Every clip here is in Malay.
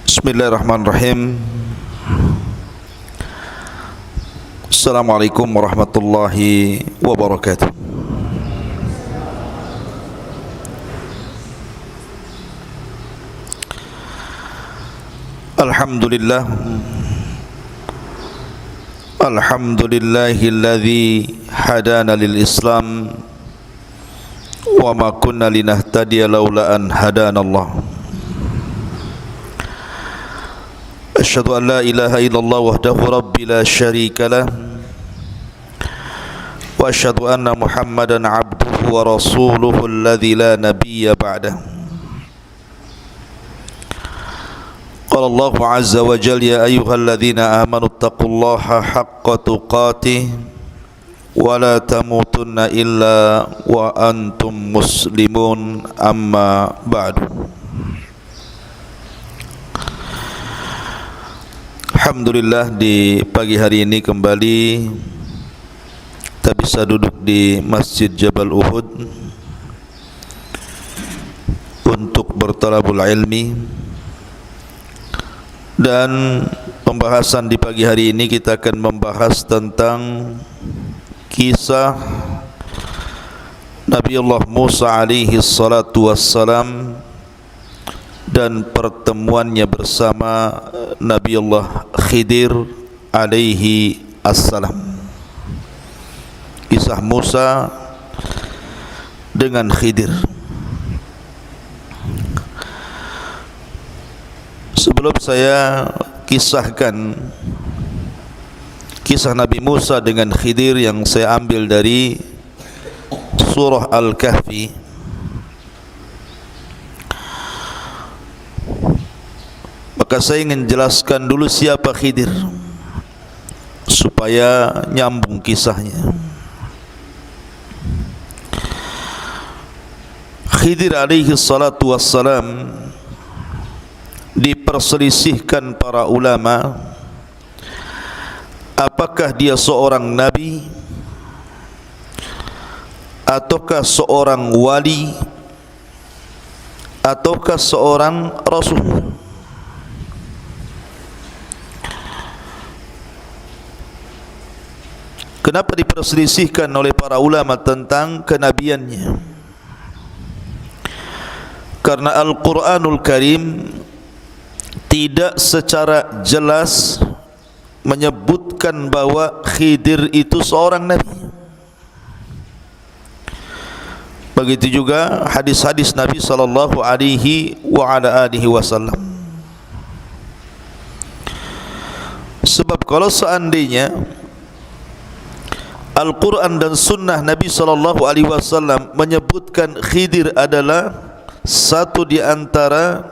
Bismillahirrahmanirrahim. Assalamualaikum warahmatullahi wabarakatuh. Alhamdulillah. Alhamdulillahilladzi hadana lil Islam wa ma kunna linahtadiya laula an hadanallah. Asyhadu an la ilaha illallah wahdahu rabbi la syarika lah wa asyhadu anna Muhammadan abduhu wa rasuluhu alladzi la nabiyya ba'dah. Qala Allah azza wa jalla ya ayyuhalladzina amanu taqullaha haqqa tuqatih wa la tamutunna illa wa antum muslimun, amma ba'du. Alhamdulillah, di pagi hari ini kembali kita bisa duduk di Masjid Jabal Uhud untuk bertalabul ilmi. Dan pembahasan di pagi hari ini kita akan membahas tentang kisah Nabiullah Musa alaihi salatu wassalam dan pertemuannya bersama Nabiullah Khidir alaihi assalam. Kisah Musa dengan Khidir. Sebelum saya kisahkan kisah Nabi Musa dengan Khidir yang saya ambil dari surah Al-Kahfi, maka saya ingin jelaskan dulu siapa Khidir supaya nyambung kisahnya. Khidir alaihi salatu wassalam diperselisihkan para ulama, apakah dia seorang nabi ataukah seorang wali ataukah seorang rasul. Kenapa diperselisihkan oleh para ulama tentang kenabiannya? Karena Al-Quranul Karim tidak secara jelas menyebutkan bahwa Khidir itu seorang nabi. Begitu juga hadis-hadis Nabi sallallahu alaihi wa ala alihi wasallam. Sebab kalau seandainya Al-Quran dan Sunnah Nabi sallallahu alaihi wasallam menyebutkan Khidir adalah satu di antara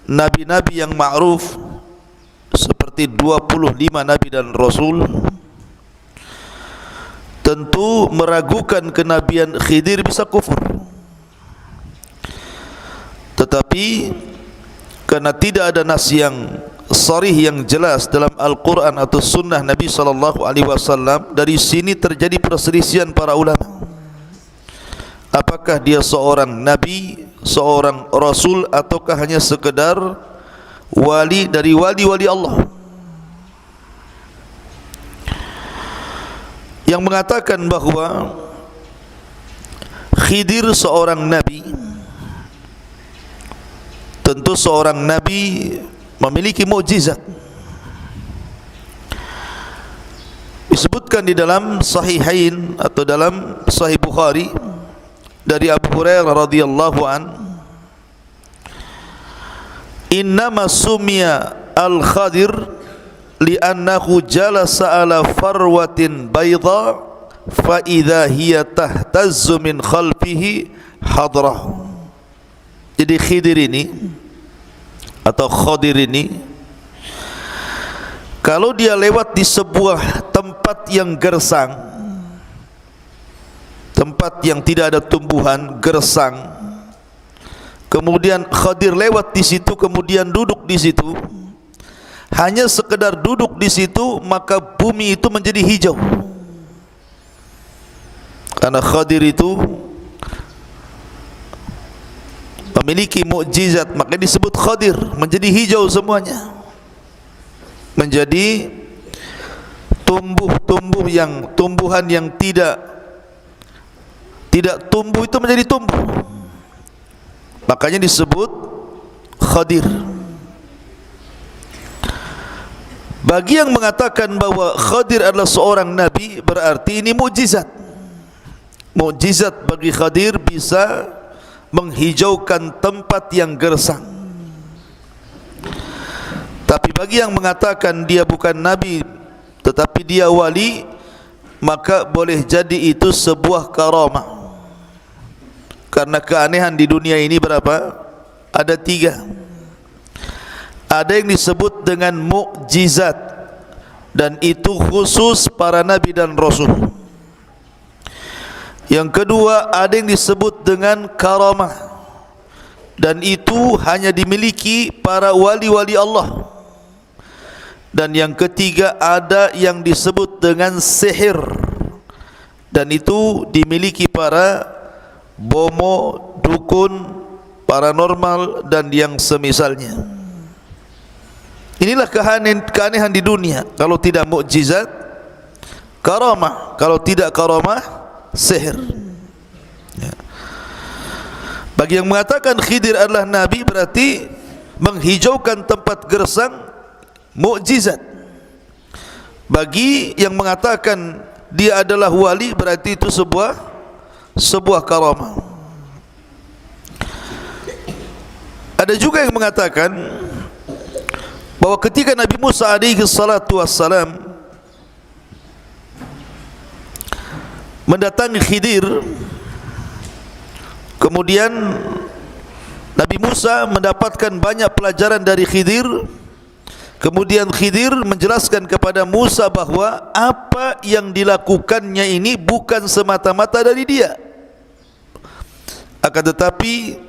nabi-nabi yang ma'ruf seperti 25 nabi dan rasul, tentu meragukan kenabian Khidir bisa kufur. Tetapi karena tidak ada nas yang sharih yang jelas dalam Al-Quran atau Sunnah Nabi SAW, dari sini terjadi perselisihan para ulama. Apakah dia seorang nabi, seorang rasul, ataukah hanya sekedar wali dari wali-wali Allah? Yang mengatakan bahawa Khidir seorang nabi, tentu seorang nabi memiliki mukjizat. Disebutkan di dalam Sahihain atau dalam Sahih Bukhari dari Abu Hurairah radhiyallahu an, innama sumiya al-Khadir li'annahu jalasa ala farwatin bayda fa idza hiya tahtazzu min khalfihi hadrah. Jadi Khidir ini atau Khadir ini, kalau dia lewat di sebuah tempat yang gersang, tempat yang tidak ada tumbuhan, gersang, kemudian Khadir lewat di situ, kemudian duduk di situ, hanya sekedar duduk di situ, maka bumi itu menjadi hijau. Karena Khadir itu memiliki mukjizat, maka disebut Khadir, menjadi hijau semuanya, menjadi tumbuhan yang tidak tumbuh itu menjadi tumbuh, makanya disebut Khadir. Bagi yang mengatakan bahwa Khadir adalah seorang nabi, berarti ini mukjizat. Mukjizat bagi Khadir bisa menghijaukan tempat yang gersang. Tapi bagi yang mengatakan dia bukan nabi tetapi dia wali, maka boleh jadi itu sebuah karamah. Karena keanehan di dunia ini berapa? Ada 3. Ada yang disebut dengan mukjizat, dan itu khusus para nabi dan rasul. Yang kedua, ada yang disebut dengan karamah, dan itu hanya dimiliki para wali-wali Allah. Dan yang ketiga, ada yang disebut dengan sihir, dan itu dimiliki para bomo, dukun, paranormal dan yang semisalnya. Inilah keanehan di dunia. Kalau tidak mukjizat, karamah. Kalau tidak karamah, sihir. Ya. Bagi yang mengatakan Khidir adalah nabi, berarti menghijaukan tempat gersang, mukjizat. Bagi yang mengatakan dia adalah wali, berarti itu sebuah karamah. Ada juga yang mengatakan bahwa ketika Nabi Musa alaihi salatu wassalam mendatangi Khidir, kemudian Nabi Musa mendapatkan banyak pelajaran dari Khidir. Kemudian Khidir menjelaskan kepada Musa bahwa apa yang dilakukannya ini bukan semata-mata dari dia, akan tetapi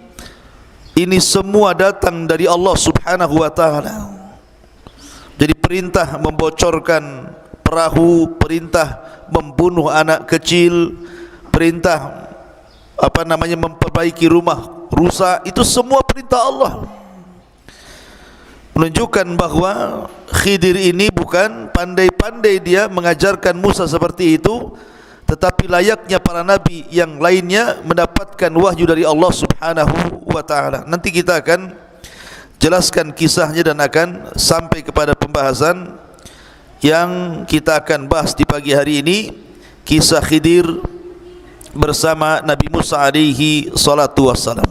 ini semua datang dari Allah subhanahu wa ta'ala. Jadi perintah membocorkan perahu, perintah membunuh anak kecil, perintah memperbaiki rumah rusak, itu semua perintah Allah. Menunjukkan bahwa Khidir ini bukan pandai-pandai dia mengajarkan Musa seperti itu, tetapi layaknya para nabi yang lainnya mendapatkan wahyu dari Allah subhanahu wa ta'ala. Nanti kita akan jelaskan kisahnya dan akan sampai kepada pembahasan yang kita akan bahas di pagi hari ini, kisah Khidir bersama Nabi Musa alaihi salatu wassalam.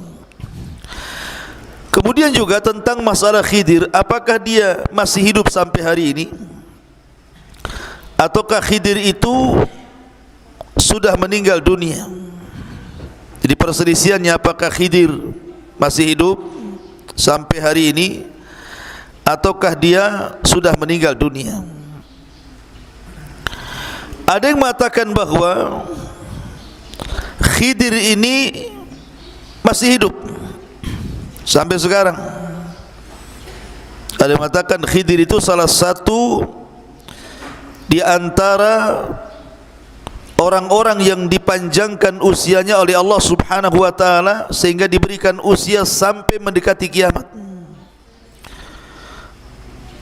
Kemudian juga tentang masalah Khidir, apakah dia masih hidup sampai hari ini, ataukah Khidir itu sudah meninggal dunia. Jadi perselisihannya apakah Khidir masih hidup sampai hari ini, ataukah dia sudah meninggal dunia. Ada yang mengatakan bahwa Khidir ini masih hidup sampai sekarang. Ada yang mengatakan Khidir itu salah satu di antara orang-orang yang dipanjangkan usianya oleh Allah subhanahu wa ta'ala, sehingga diberikan usia sampai mendekati kiamat.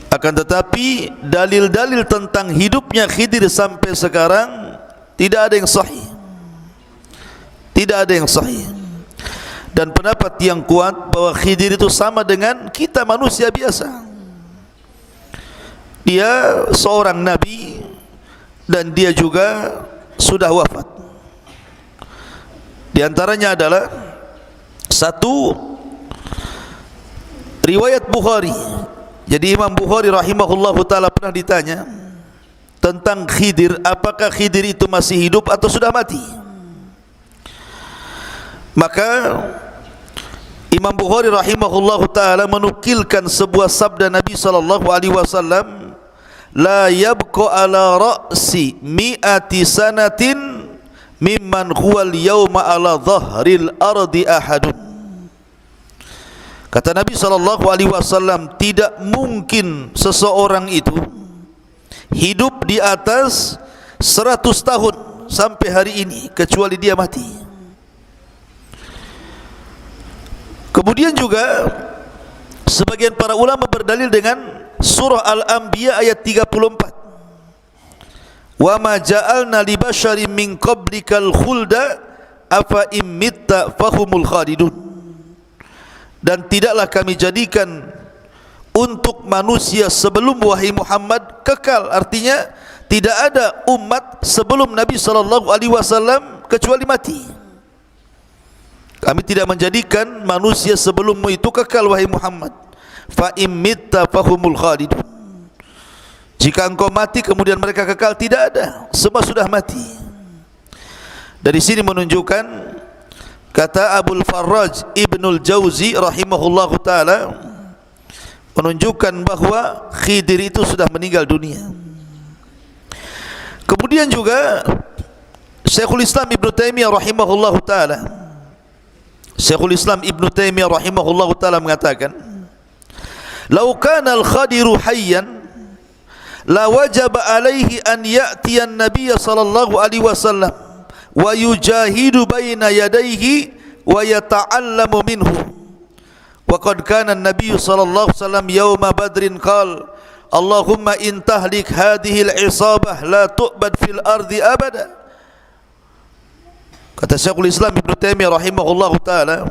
Akan tetapi dalil-dalil tentang hidupnya Khidir sampai sekarang tidak ada yang sahih. Tidak ada yang sahih. Dan pendapat yang kuat bahwa Khidir itu sama dengan kita manusia biasa. Dia seorang nabi dan dia juga sudah wafat. Di antaranya adalah satu riwayat Bukhari. Jadi Imam Bukhari rahimahullahu ta'ala pernah ditanya tentang Khidir, apakah Khidir itu masih hidup atau sudah mati. Maka Imam Bukhari rahimahullahu ta'ala menukilkan sebuah sabda Nabi sallallahu alaihi wasallam, la yabqa ala ra'si mi'ati sanatin mimman huwal yawma ala dhahril ardi ahadun. Kata Nabi SAW, tidak mungkin seseorang itu hidup di atas 100 tahun sampai hari ini kecuali dia mati. Kemudian juga sebagian para ulama berdalil dengan surah Al-Anbiya ayat 34. Wa ma ja'alna li basyarin min qablikal khulda afa im mitta fahumul khalidun. Dan tidaklah kami jadikan untuk manusia sebelum wahai Muhammad kekal, artinya tidak ada umat sebelum Nabi SAW kecuali mati. Kami tidak menjadikan manusia sebelummu itu kekal wahai Muhammad. Fa im mitta fahumul khalidun. Jika engkau mati kemudian mereka kekal, tidak ada, semua sudah mati. Dari sini menunjukkan, kata Abul Farraj Ibnul Jauzi rahimahullahu taala, menunjukkan bahawa Khidir itu sudah meninggal dunia. Kemudian juga Syekhul Islam Ibn Taimiyah rahimahullahu taala, Syekhul Islam Ibn Taimiyah rahimahullahu taala mengatakan, "Lau kana al-Khadiru hayyan la wajaba alaihi an ya'tiya an-nabiy sallallahu alaihi wasallam wa yujahidu baina yadayhi wa yata'allamu minhu. Wa qad kana an-nabiy sallallahu alaihi wasallam yawma badrin qala Allahumma in tahlik hadhihi al-isabah la tu'bad fil ardi abada." Kata Syekhul Islam Ibn Taimiyah rahimahullahu taala,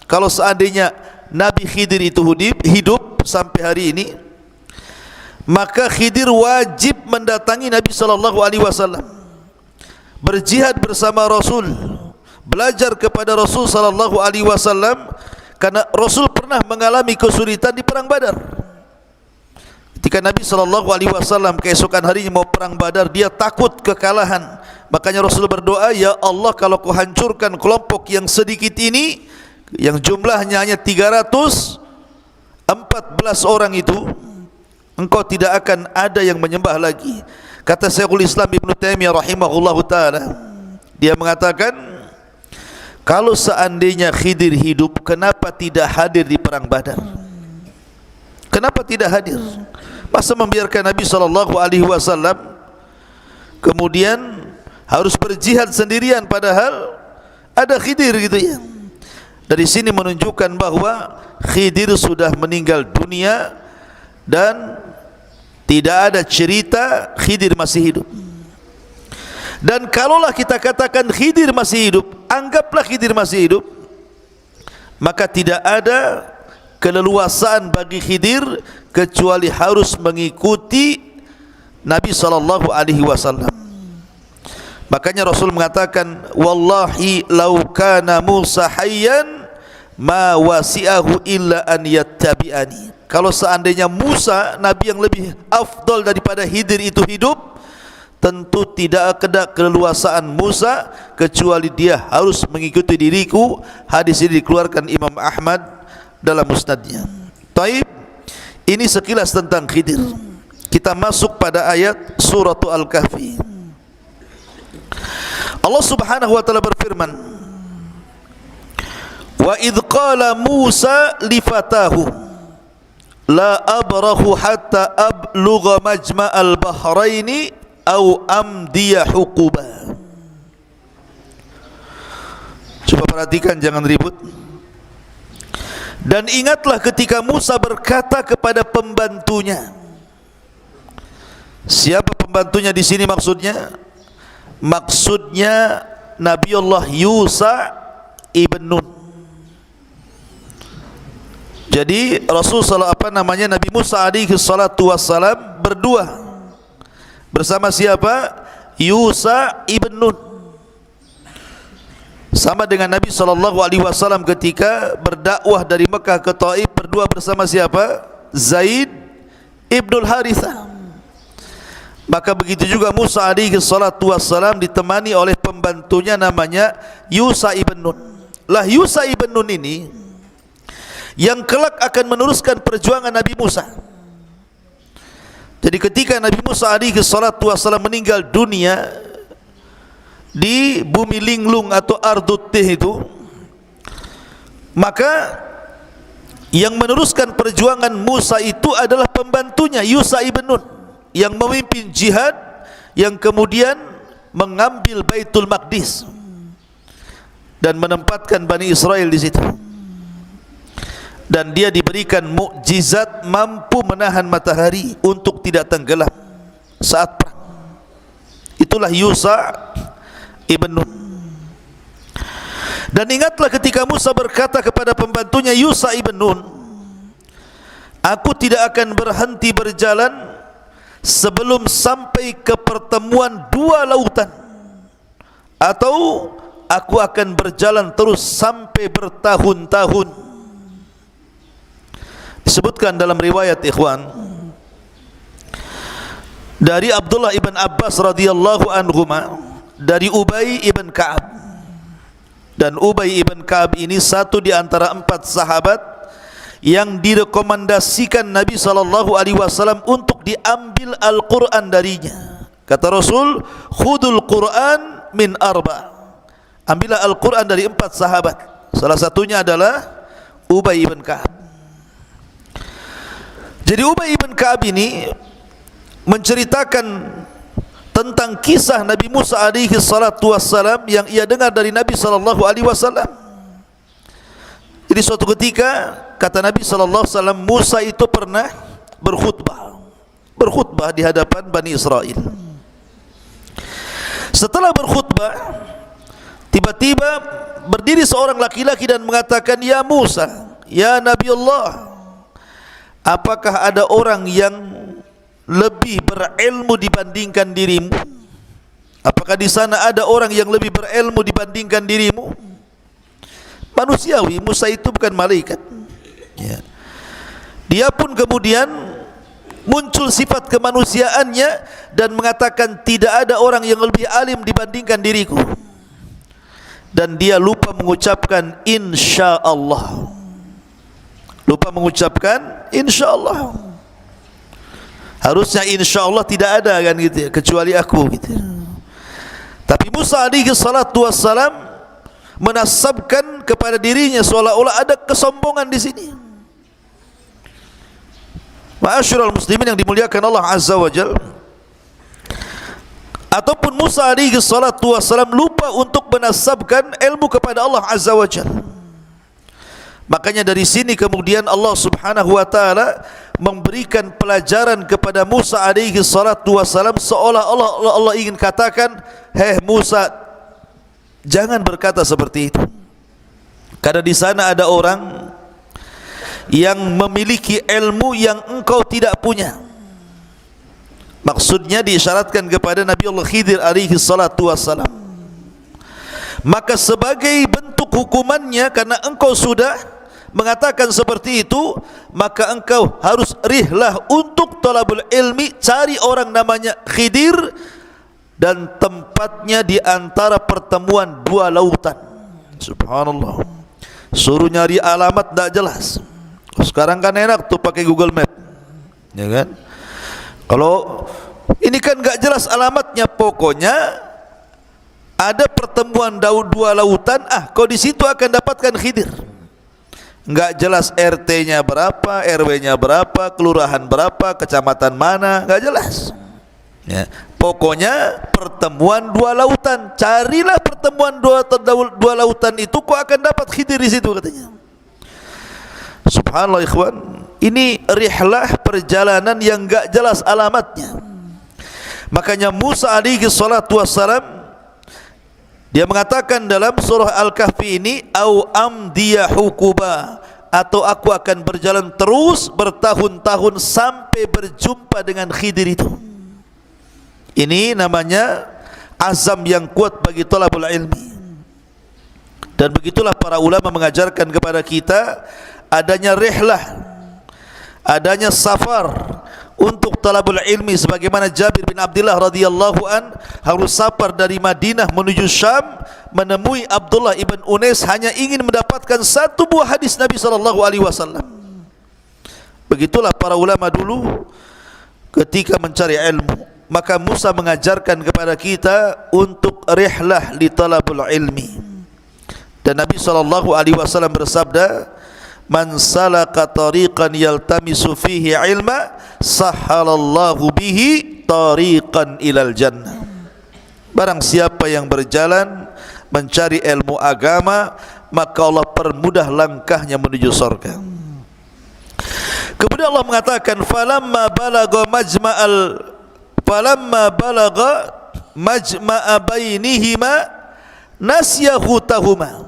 kalau seandainya Nabi Khidir itu hidup sampai hari ini, maka Khidir wajib mendatangi Nabi sallallahu alaihi wasallam, berjihad bersama Rasul, belajar kepada Rasul sallallahu alaihi wasallam, karena Rasul pernah mengalami kesulitan di perang Badar. Ketika Nabi sallallahu alaihi wasallam keesokan harinya mau perang Badar, dia takut kekalahan. Makanya Rasul berdoa, "Ya Allah, kalau kau hancurkan kelompok yang sedikit ini, yang jumlahnya hanya 314 orang itu, engkau tidak akan ada yang menyembah lagi." Kata Syekhul Islam Ibn Taimiyah rahimahullahu taala, dia mengatakan, kalau seandainya Khidir hidup, kenapa tidak hadir di perang Badar? Kenapa tidak hadir? Masa membiarkan Nabi sallallahu alaihi wasallam kemudian harus berjihad sendirian, padahal ada Khidir gitu ya. Dari sini menunjukkan bahwa Khidir sudah meninggal dunia dan tidak ada cerita Khidir masih hidup. Dan kalaulah kita katakan Khidir masih hidup, anggaplah Khidir masih hidup, maka tidak ada keleluasaan bagi Khidir kecuali harus mengikuti Nabi sallallahu alaihi wasallam. Makanya Rasul mengatakan, "Wallahi law kana Musa hayyan ma wasi'ahu illa an yattabi'ani." Kalau seandainya Musa, Nabi yang lebih afdal daripada Khidir itu hidup, tentu tidak ada keleluasaan Musa kecuali dia harus mengikuti diriku. Hadis ini dikeluarkan Imam Ahmad dalam musnadnya. Taib, ini sekilas tentang Khidir. Kita masuk pada ayat surah Al-Kahfi. Allah Subhanahu wa taala berfirman, "Wa idh qala Musa li fatahu la abrahu hatta ablugha majma'al bahraini au amdiya huquba." Coba perhatikan, jangan ribut. Dan ingatlah ketika Musa berkata kepada pembantunya. Siapa pembantunya di sini maksudnya? Maksudnya Nabiullah Yusa ibn Nun. Jadi Nabi Musa alaihi salatu wassalam berdua bersama siapa? Yusa ibn Nun. Sama dengan Nabi sallallahu alaihi wasallam ketika berdakwah dari Mekah ke Taif, berdua bersama siapa? Zaid ibnul Harithah. Maka begitu juga Musa alaihi salatu wassalam ditemani oleh pembantunya namanya Yusa ibn Nun. Lah Yusa ibn Nun ini yang kelak akan meneruskan perjuangan Nabi Musa. Jadi ketika Nabi Musa alaihi salatu wassalam meninggal dunia di bumi linglung atau Ardut Tih itu, maka yang meneruskan perjuangan Musa itu adalah pembantunya Yusa ibn Nun, yang memimpin jihad, yang kemudian mengambil Baitul Maqdis dan menempatkan Bani Israel di situ. dan dia diberikan mukjizat mampu menahan matahari untuk tidak tenggelam saat perang. Itulah Yusha ibn Nun. Dan ingatlah ketika Musa berkata kepada pembantunya Yusha ibn Nun, aku tidak akan berhenti berjalan sebelum sampai ke pertemuan dua lautan, atau aku akan berjalan terus sampai bertahun-tahun. Disebutkan dalam riwayat ikhwan dari Abdullah ibn Abbas radhiyallahu anhuma, dari Ubay ibn Ka'ab. Dan Ubay ibn Ka'ab ini satu di antara 4 sahabat yang direkomendasikan Nabi SAW untuk diambil Al-Quran darinya. Kata Rasul, khudul Quran min 4. Ambillah Al-Quran dari 4 sahabat. Salah satunya adalah Ubay ibn Ka'ab. Jadi Ubay ibn Ka'ab ini menceritakan tentang kisah Nabi Musa alaihi salatu wassalam yang ia dengar dari Nabi sallallahu alaihi wasallam. Jadi suatu ketika kata Nabi sallallahu alaihi wasallam, Musa itu pernah berkhutbah di hadapan Bani Israel. Setelah berkhutbah, tiba-tiba berdiri seorang laki-laki dan mengatakan, ya Musa, ya Nabi Allah, apakah ada orang yang lebih berilmu dibandingkan dirimu? Apakah di sana ada orang yang lebih berilmu dibandingkan dirimu? Manusiawi, Musa itu bukan malaikat. Ya. Dia pun kemudian muncul sifat kemanusiaannya dan mengatakan tidak ada orang yang lebih alim dibandingkan diriku. Dan dia lupa mengucapkan insya Allah. Lupa mengucapkan insya Allah. Harusnya insya Allah tidak ada kan gitu ya, kecuali aku gitu. Tapi Musa alaihi salatu wassalam menasabkan kepada dirinya seolah-olah ada kesombongan di sini. Ma'asyiral muslimin yang dimuliakan Allah Azza wa Jalla, ataupun Musa alaihi salatu wassalam lupa untuk menasabkan ilmu kepada Allah Azza wa Jalla. Makanya dari sini kemudian Allah Subhanahu wa taala memberikan pelajaran kepada Musa alaihi salatu wassalam, seolah-olah Allah ingin katakan, hei Musa, jangan berkata seperti itu, karena di sana ada orang yang memiliki ilmu yang engkau tidak punya. Maksudnya diisyaratkan kepada Nabi Allah Khidir alaihi salatu wassalam. Maka sebagai bentuk hukumannya, karena engkau sudah mengatakan seperti itu, maka engkau harus rihlah untuk talabul ilmi, cari orang namanya Khidir, dan tempatnya di antara pertemuan dua lautan. Subhanallah. Suruh nyari alamat tak jelas. Sekarang kan enak tuh pakai Google Map, ya kan? Kalau ini kan enggak jelas alamatnya, pokoknya ada pertemuan dua lautan, kau di situ akan dapatkan Khidir. Enggak jelas RT-nya berapa, RW-nya berapa, kelurahan berapa, kecamatan mana, enggak jelas. Ya, pokoknya pertemuan dua lautan, carilah pertemuan dua lautan itu, kau akan dapat Khidir di situ katanya. Subhanallah ikhwan, ini rihlah perjalanan yang enggak jelas alamatnya. Makanya Musa alaihi salatu wassalam, dia mengatakan dalam surah Al-Kahfi ini, au amdiya hukuba, atau aku akan berjalan terus bertahun-tahun sampai berjumpa dengan Khidir itu. Ini namanya azam yang kuat bagi talabul ilmi. Dan begitulah para ulama mengajarkan kepada kita adanya rihlah, adanya safar untuk talabul ilmi, sebagaimana Jabir bin Abdullah radhiyallahu an harus safar dari Madinah menuju Syam menemui Abdullah ibn Unais hanya ingin mendapatkan satu buah hadis Nabi sallallahu alaihi wasallam. Begitulah para ulama dulu ketika mencari ilmu. Maka Musa mengajarkan kepada kita untuk rihlah li talabul ilmi. Dan Nabi sallallahu alaihi wasallam bersabda, man salaka tariqan yaltamisu fihi ilma sahhalallahu bihi tariqan ilal jannah. Barang siapa yang berjalan mencari ilmu agama, maka Allah permudah langkahnya menuju surga. Kemudian Allah mengatakan falamma balagha majma'a bainihima nasiya hutahuma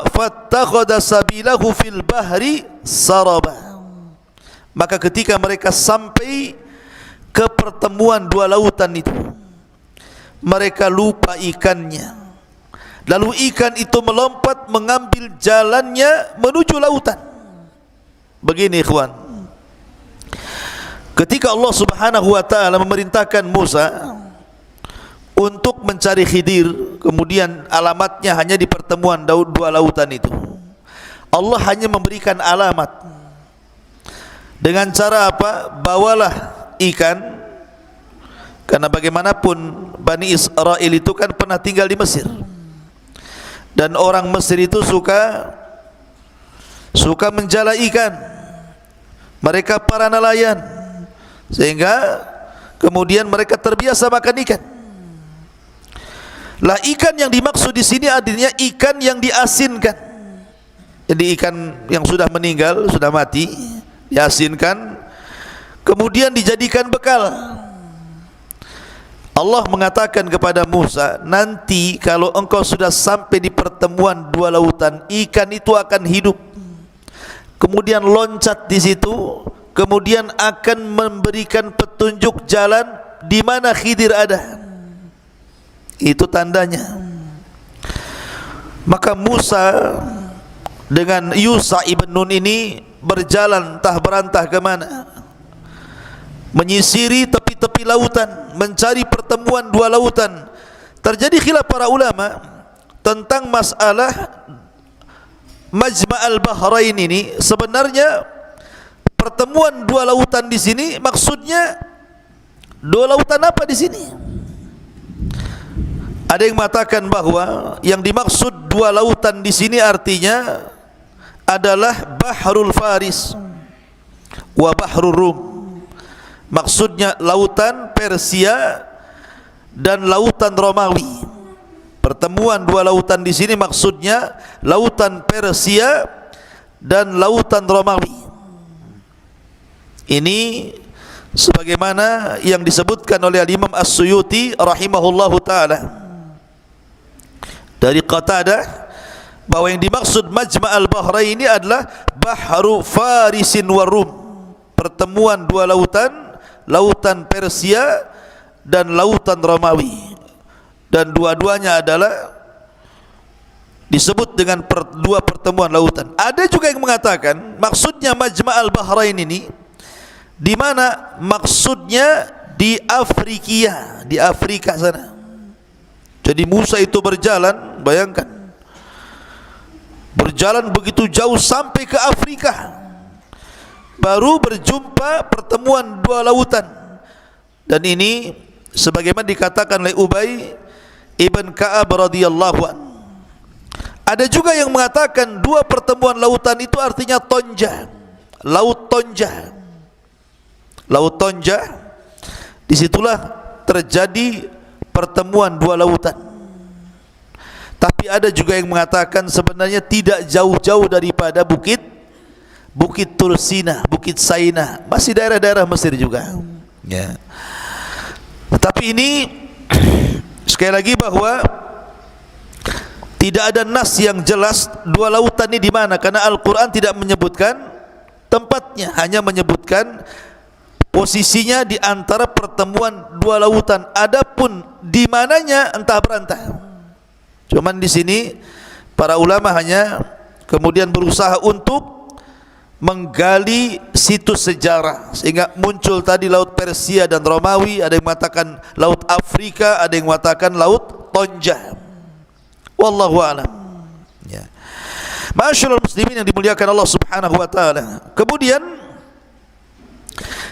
fattakhadha sabilahu fil bahri saraba. Maka ketika mereka sampai ke pertemuan dua lautan itu, mereka lupa ikannya, lalu ikan itu melompat mengambil jalannya menuju lautan. Begini ikhwan, ketika Allah Subhanahu wa ta'ala memerintahkan Musa untuk mencari Khidir, kemudian alamatnya hanya di pertemuan dua lautan itu, Allah hanya memberikan alamat dengan cara apa? Bawalah ikan, karena bagaimanapun Bani Israel itu kan pernah tinggal di Mesir, dan orang Mesir itu suka menjala ikan, mereka para nelayan, sehingga kemudian mereka terbiasa makan ikan. Lah ikan yang dimaksud di sini artinya ikan yang diasinkan. Jadi ikan yang sudah meninggal, sudah mati, diasinkan, kemudian dijadikan bekal. Allah mengatakan kepada Musa, nanti kalau engkau sudah sampai di pertemuan dua lautan, ikan itu akan hidup, kemudian loncat di situ, kemudian akan memberikan petunjuk jalan di mana Khidir ada. Itu tandanya. Maka Musa dengan Yusha ibn Nun ini berjalan entah berantah ke mana, menyisiri tepi-tepi lautan, mencari pertemuan dua lautan. Terjadi khilaf para ulama tentang masalah Majma'al Bahrain ini. Sebenarnya pertemuan dua lautan di sini maksudnya dua lautan apa di sini? Ada yang mengatakan bahwa yang dimaksud dua lautan di sini artinya adalah Bahrul Faris wa Bahrul Rum. Maksudnya lautan Persia dan lautan Romawi. Pertemuan dua lautan di sini maksudnya lautan Persia dan lautan Romawi. Ini sebagaimana yang disebutkan oleh Imam As-Suyuti rahimahullahu taala dari Qatadah, bahwa yang dimaksud Majma'al Bahrain ini adalah Bahru Farisin wa Rum, pertemuan dua lautan, lautan Persia dan lautan Romawi, dan dua-duanya adalah disebut dengan dua pertemuan lautan. Ada juga yang mengatakan maksudnya Majma'al Bahrain ini di mana maksudnya di Afrika, di Afrika sana. Jadi Musa itu berjalan, bayangkan, berjalan begitu jauh sampai ke Afrika, baru berjumpa pertemuan dua lautan. Dan ini sebagaimana dikatakan oleh Ubay ibn Ka'ab radhiyallahu anhu. Ada juga yang mengatakan dua pertemuan lautan itu artinya Tonja, Laut Tonja. Laut Tonja, disitulah terjadi pertemuan dua lautan. Tapi ada juga yang mengatakan sebenarnya tidak jauh-jauh daripada Bukit Tursina, Bukit Saina, masih daerah-daerah Mesir juga. Ya. Tapi ini sekali lagi bahwa tidak ada nas yang jelas dua lautan ini di mana, karena Al-Quran tidak menyebutkan tempatnya, hanya menyebutkan posisinya di antara pertemuan dua lautan. Adapun di mananya entah berantah. Cuman di sini para ulama hanya kemudian berusaha untuk menggali situs sejarah sehingga muncul tadi Laut Persia dan Romawi. Ada yang mengatakan Laut Afrika, ada yang mengatakan Laut Tonja. Wallahu a'lam. Ya. Ma'asyiral muslimin yang dimuliakan Allah Subhanahu wa taala. Kemudian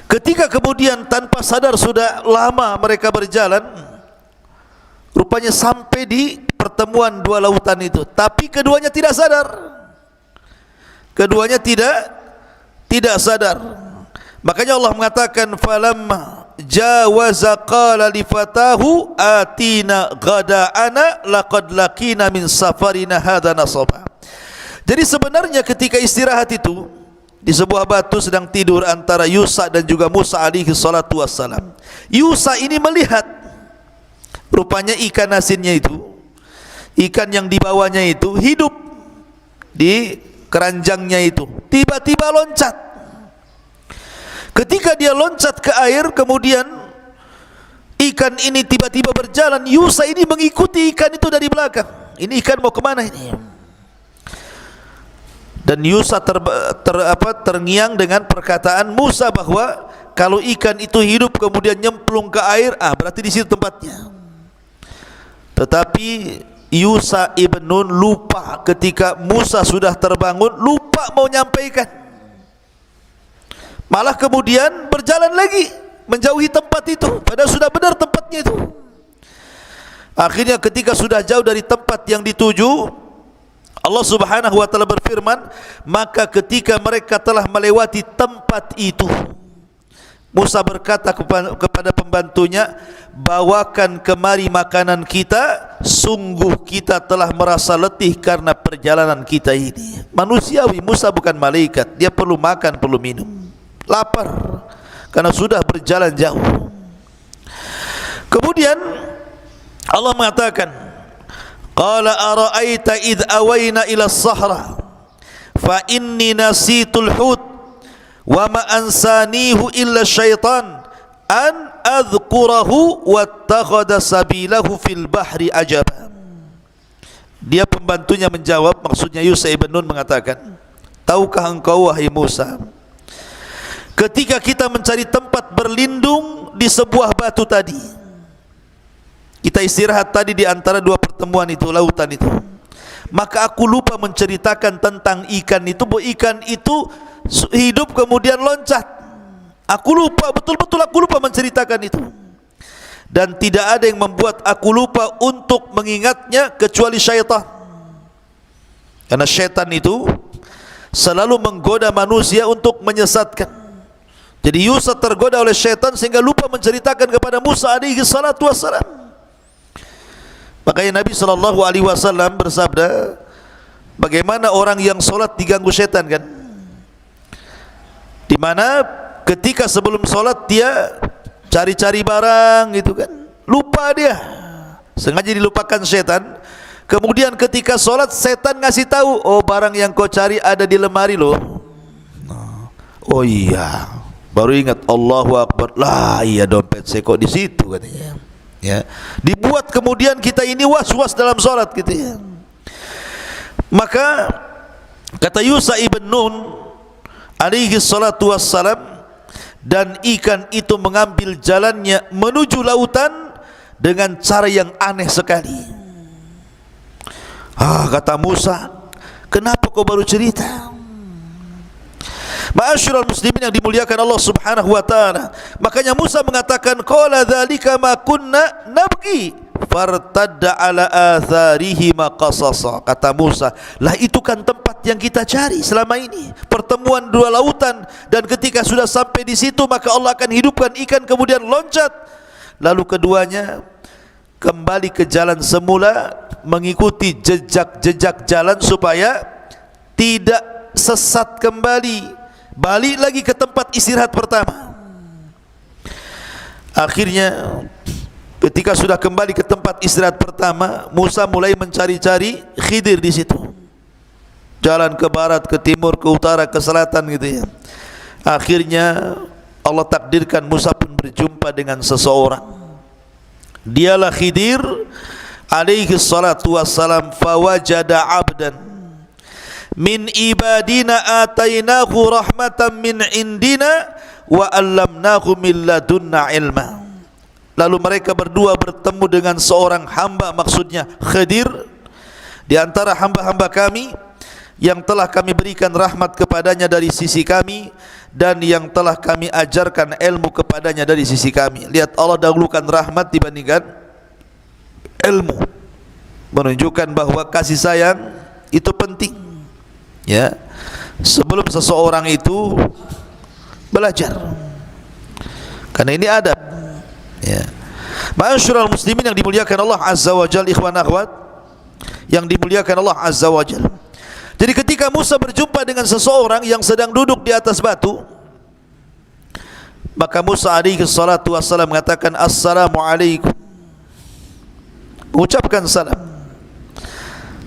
ketika kemudian tanpa sadar sudah lama mereka berjalan, rupanya sampai di pertemuan dua lautan itu, tapi keduanya tidak sadar. Keduanya tidak sadar. Makanya Allah mengatakan falamma jawaza qala li fatahu atina ghada'ana laqad laqina min safarina hadha nasaba. Jadi sebenarnya ketika istirahat itu di sebuah batu sedang tidur antara Yusa dan juga Musa alaihi salatu wassalam. Yusa ini melihat rupanya ikan asinnya itu, ikan yang dibawanya itu hidup di keranjangnya itu, tiba-tiba loncat. Ketika dia loncat ke air, kemudian ikan ini tiba-tiba berjalan. Yusa ini mengikuti ikan itu dari belakang. Ini ikan mau kemana ini? Dan Yusa terngiang dengan perkataan Musa bahwa kalau ikan itu hidup kemudian nyemplung ke air, berarti di situ tempatnya. Tetapi Yusa ibn Nun lupa ketika Musa sudah terbangun, lupa mau nyampaikan. Malah kemudian berjalan lagi menjauhi tempat itu, padahal sudah benar tempatnya itu. Akhirnya ketika sudah jauh dari tempat yang dituju, Allah subhanahu wa ta'ala berfirman, maka ketika mereka telah melewati tempat itu, Musa berkata kepada pembantunya, bawakan kemari makanan kita, sungguh kita telah merasa letih karena perjalanan kita ini. Manusiawi, Musa bukan malaikat, dia perlu makan, perlu minum, lapar karena sudah berjalan jauh. Kemudian Allah mengatakan, qala ara'aita idh awayna ila as-sahra fa inni nasitul hut wa ma ansanihu illa syaitan an adhkurahu wattakhadha sabilahu fil bahri ajaba. Dia pembantunya menjawab, maksudnya Yusa ibn Nun mengatakan, tahukah engkau wahai Musa, ketika kita mencari tempat berlindung di sebuah batu tadi, kita istirahat tadi di antara dua pertemuan itu, lautan itu, maka aku lupa menceritakan tentang ikan itu, bahwa ikan itu hidup kemudian loncat. Aku lupa, betul-betul aku lupa menceritakan itu. Dan tidak ada yang membuat aku lupa untuk mengingatnya kecuali syaitan. Karena syaitan itu selalu menggoda manusia untuk menyesatkan. Jadi Yusa tergoda oleh syaitan sehingga lupa menceritakan kepada Musa alaihi salatu wassalam. Makanya Nabi SAW bersabda, bagaimana orang yang solat diganggu syaitan kan? Di mana ketika sebelum solat dia cari-cari barang gitu kan, lupa dia, sengaja dilupakan syaitan. Kemudian ketika solat syaitan ngasih tahu, oh barang yang kau cari ada di lemari loh. Oh iya, baru ingat, Allahu Akbar, lah iya dompet saya kok di situ katanya. Ya, dibuat kemudian kita ini was-was dalam solat gitu ya. Maka kata Yusa ibn Nun alaihi salatu wassalam, dan ikan itu mengambil jalannya menuju lautan dengan cara yang aneh sekali. Kata Musa, kenapa kau baru cerita? Ma'asyiral muslimin yang dimuliakan Allah subhanahu wa ta'ala, makanya Musa mengatakan, qala dzalika ma kunna nabghi fartadda ala atharihi ma qasasa. Kata Musa, lah itu kan tempat yang kita cari selama ini, pertemuan dua lautan, dan ketika sudah sampai di situ maka Allah akan hidupkan ikan kemudian loncat. Lalu keduanya kembali ke jalan semula, mengikuti jejak-jejak jalan supaya tidak sesat kembali, balik lagi ke tempat istirahat pertama. Akhirnya ketika sudah kembali ke tempat istirahat pertama, Musa mulai mencari-cari Khidir di situ. Jalan ke barat, ke timur, ke utara, ke selatan gitu ya. Akhirnya Allah takdirkan Musa pun berjumpa dengan seseorang. Dialah Khidir alaihi salatu wassalam. Fawajada abdan min ibadina atainahu rahmatan min indina wa allamnahu min ladunna ilma. Lalu mereka berdua bertemu dengan seorang hamba, maksudnya Khidir, di antara hamba-hamba kami yang telah kami berikan rahmat kepadanya dari sisi kami, dan yang telah kami ajarkan ilmu kepadanya dari sisi kami. Lihat, Allah dahulukan rahmat dibandingkan ilmu, menunjukkan bahwa kasih sayang itu penting. Ya, sebelum seseorang itu belajar, karena ini adab. Ya, ma'asyiral muslimin yang dimuliakan Allah azza wa jalla, ikhwan akhwat yang dimuliakan Allah azza wa jalla. Jadi ketika ketika Musa berjumpa dengan seseorang yang sedang duduk di atas batu, maka Musa alaihi salatu wassalam mengatakan assalamualaikum, mengucapkan salam.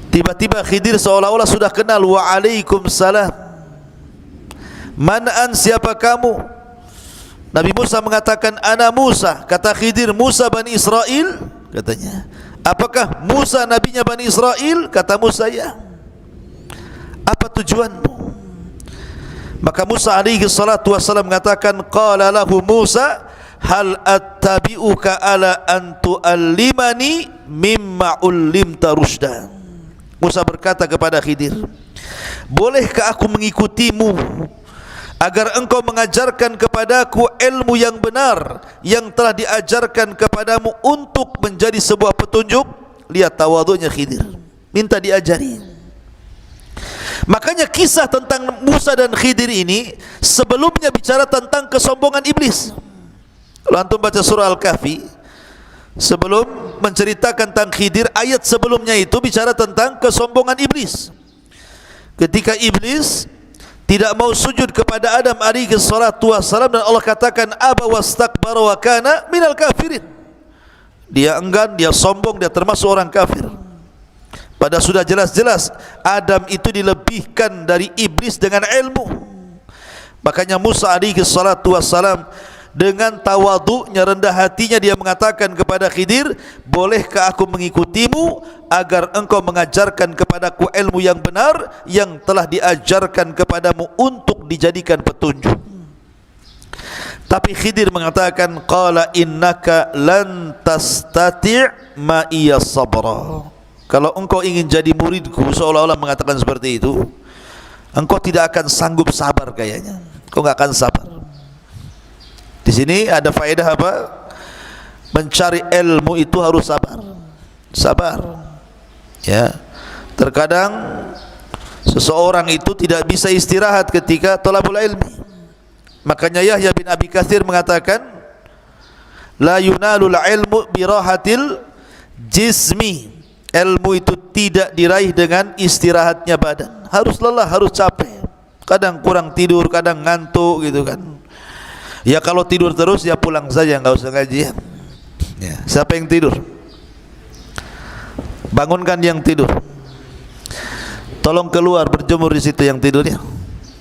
Tiba-tiba Khidir seolah-olah sudah kenal, waalaikumsalam. Man an, siapa kamu? Nabi Musa mengatakan ana Musa. Kata Khidir, Musa Bani Israel, katanya. Apakah Musa nabinya Bani Israel? Kata Musa, ya. Apa tujuanmu? Maka Musa alaihi salatu wassalam mengatakan, qala lahu Musa, hal attabi'uka ala an tu'allimani mimma ullimta rusyda. Musa berkata kepada Khidir, bolehkah aku mengikutimu agar engkau mengajarkan kepadaku ilmu yang benar yang telah diajarkan kepadamu untuk menjadi sebuah petunjuk? Lihat tawadhunya Khidir, minta diajari. Makanya kisah tentang Musa dan Khidir ini sebelumnya bicara tentang kesombongan iblis. Kalau antum baca surah Al-Kahfi, sebelum menceritakan tentang Khidir, ayat sebelumnya itu bicara tentang kesombongan iblis. Ketika iblis tidak mau sujud kepada Adam alaihi salatu wassalam, dan Allah katakan aba wastakbara wa kana minal kafirin. Dia enggan, dia sombong, dia termasuk orang kafir. Padahal sudah jelas-jelas Adam itu dilebihkan dari iblis dengan ilmu. Makanya Musa alaihi salatu wassalam dengan tawadhu'nya, rendah hatinya, dia mengatakan kepada Khidir, bolehkah aku mengikutimu agar engkau mengajarkan kepadaku ilmu yang benar yang telah diajarkan kepadamu untuk dijadikan petunjuk. Tapi Khidir mengatakan, qala innaka lan tastati' ma iya sabra. Kalau engkau ingin jadi muridku, seolah-olah mengatakan seperti itu, engkau tidak akan sanggup sabar kayaknya. Engkau enggak akan sabar. Di sini ada faedah apa? Mencari ilmu itu harus sabar. Sabar. Ya. Terkadang seseorang itu tidak bisa istirahat ketika thalabul ilmi. Makanya Yahya bin Abi Katsir mengatakan, la yunalul ilmu birahatil jismi. Ilmu itu tidak diraih dengan istirahatnya badan. Harus lelah, harus capek. Kadang kurang tidur, kadang ngantuk gitu kan. Ya kalau tidur terus ya pulang saja, enggak usah ngaji. Ya. Siapa yang tidur? Bangunkan yang tidur. Tolong keluar berjemur di situ yang tidurnya.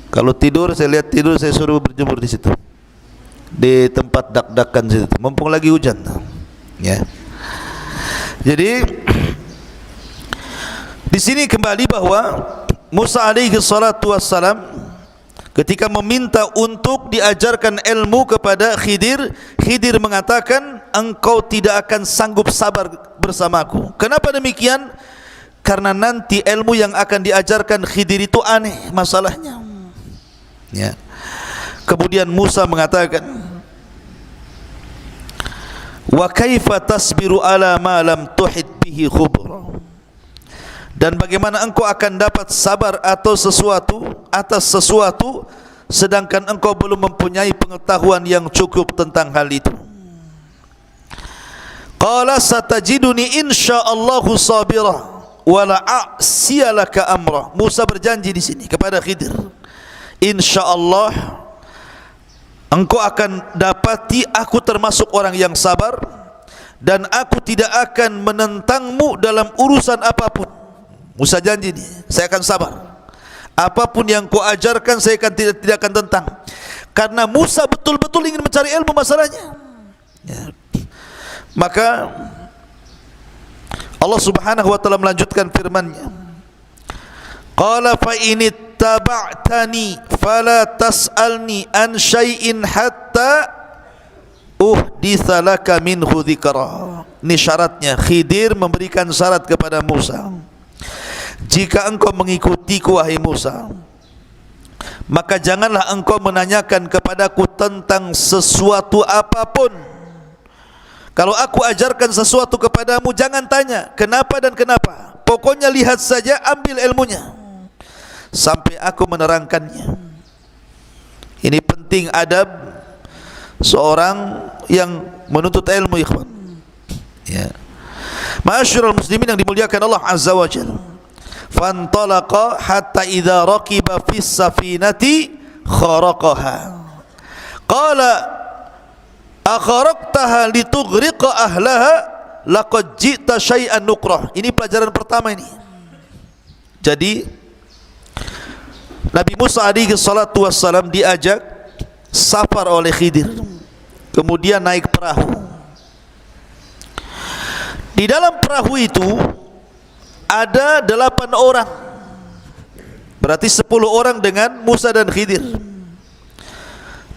Kalau tidur, saya lihat tidur, saya suruh berjemur di situ. Di tempat dak-dakan situ. Mumpung lagi hujan. Ya. Jadi di sini kembali bahwa Musa alaihi salatu wassalam ketika meminta untuk diajarkan ilmu kepada Khidir, Khidir mengatakan, engkau tidak akan sanggup sabar bersamaku. Kenapa demikian? Karena nanti ilmu yang akan diajarkan Khidir itu aneh masalahnya. Ya. Kemudian Musa mengatakan, wa kaifa tasbiru ala ma lam tuhit bihi khubra. Dan bagaimana engkau akan dapat sabar atau atas sesuatu sedangkan engkau belum mempunyai pengetahuan yang cukup tentang hal itu. Qala satajiduni insyaallahu sabira wa la a'siyalaka amra. Musa berjanji di sini kepada Khidir, insyaallah engkau akan dapati aku termasuk orang yang sabar dan aku tidak akan menentangmu dalam urusan apapun. Musa janji nih, saya akan sabar. Apapun yang kau ajarkan saya akan tidak akan tentang. Karena Musa betul-betul ingin mencari ilmu masalahnya. Ya. Maka Allah Subhanahu wa taala melanjutkan firman-Nya. Qala fa in ittaba'tani fala tas'alni an syai'in hatta uhditsa laka minhu dzikra. Ini syaratnya. Khidir memberikan syarat kepada Musa. Jika engkau mengikutiku wahai Musa, maka janganlah engkau menanyakan kepadaku tentang sesuatu apapun. Kalau aku ajarkan sesuatu kepadamu, jangan tanya kenapa dan kenapa. Pokoknya lihat saja, ambil ilmunya sampai aku menerangkannya. Ini penting adab seorang yang menuntut ilmu, ikhwan. Ya. Ma'asyiral muslimin yang dimuliakan Allah Azza wa Jalla. fantalaqa hatta idza raqiba fis safinati kharaqaha qala akharaqtaha litughriqa ahlaha laqad ji'ta syai'an nukrah. Ini pelajaran pertama ini. Jadi Nabi Musa alaihi salatu wassalam diajak safar oleh Khidir, kemudian naik perahu. Di dalam perahu itu ada 8 orang, berarti 10 orang dengan Musa dan Khidir.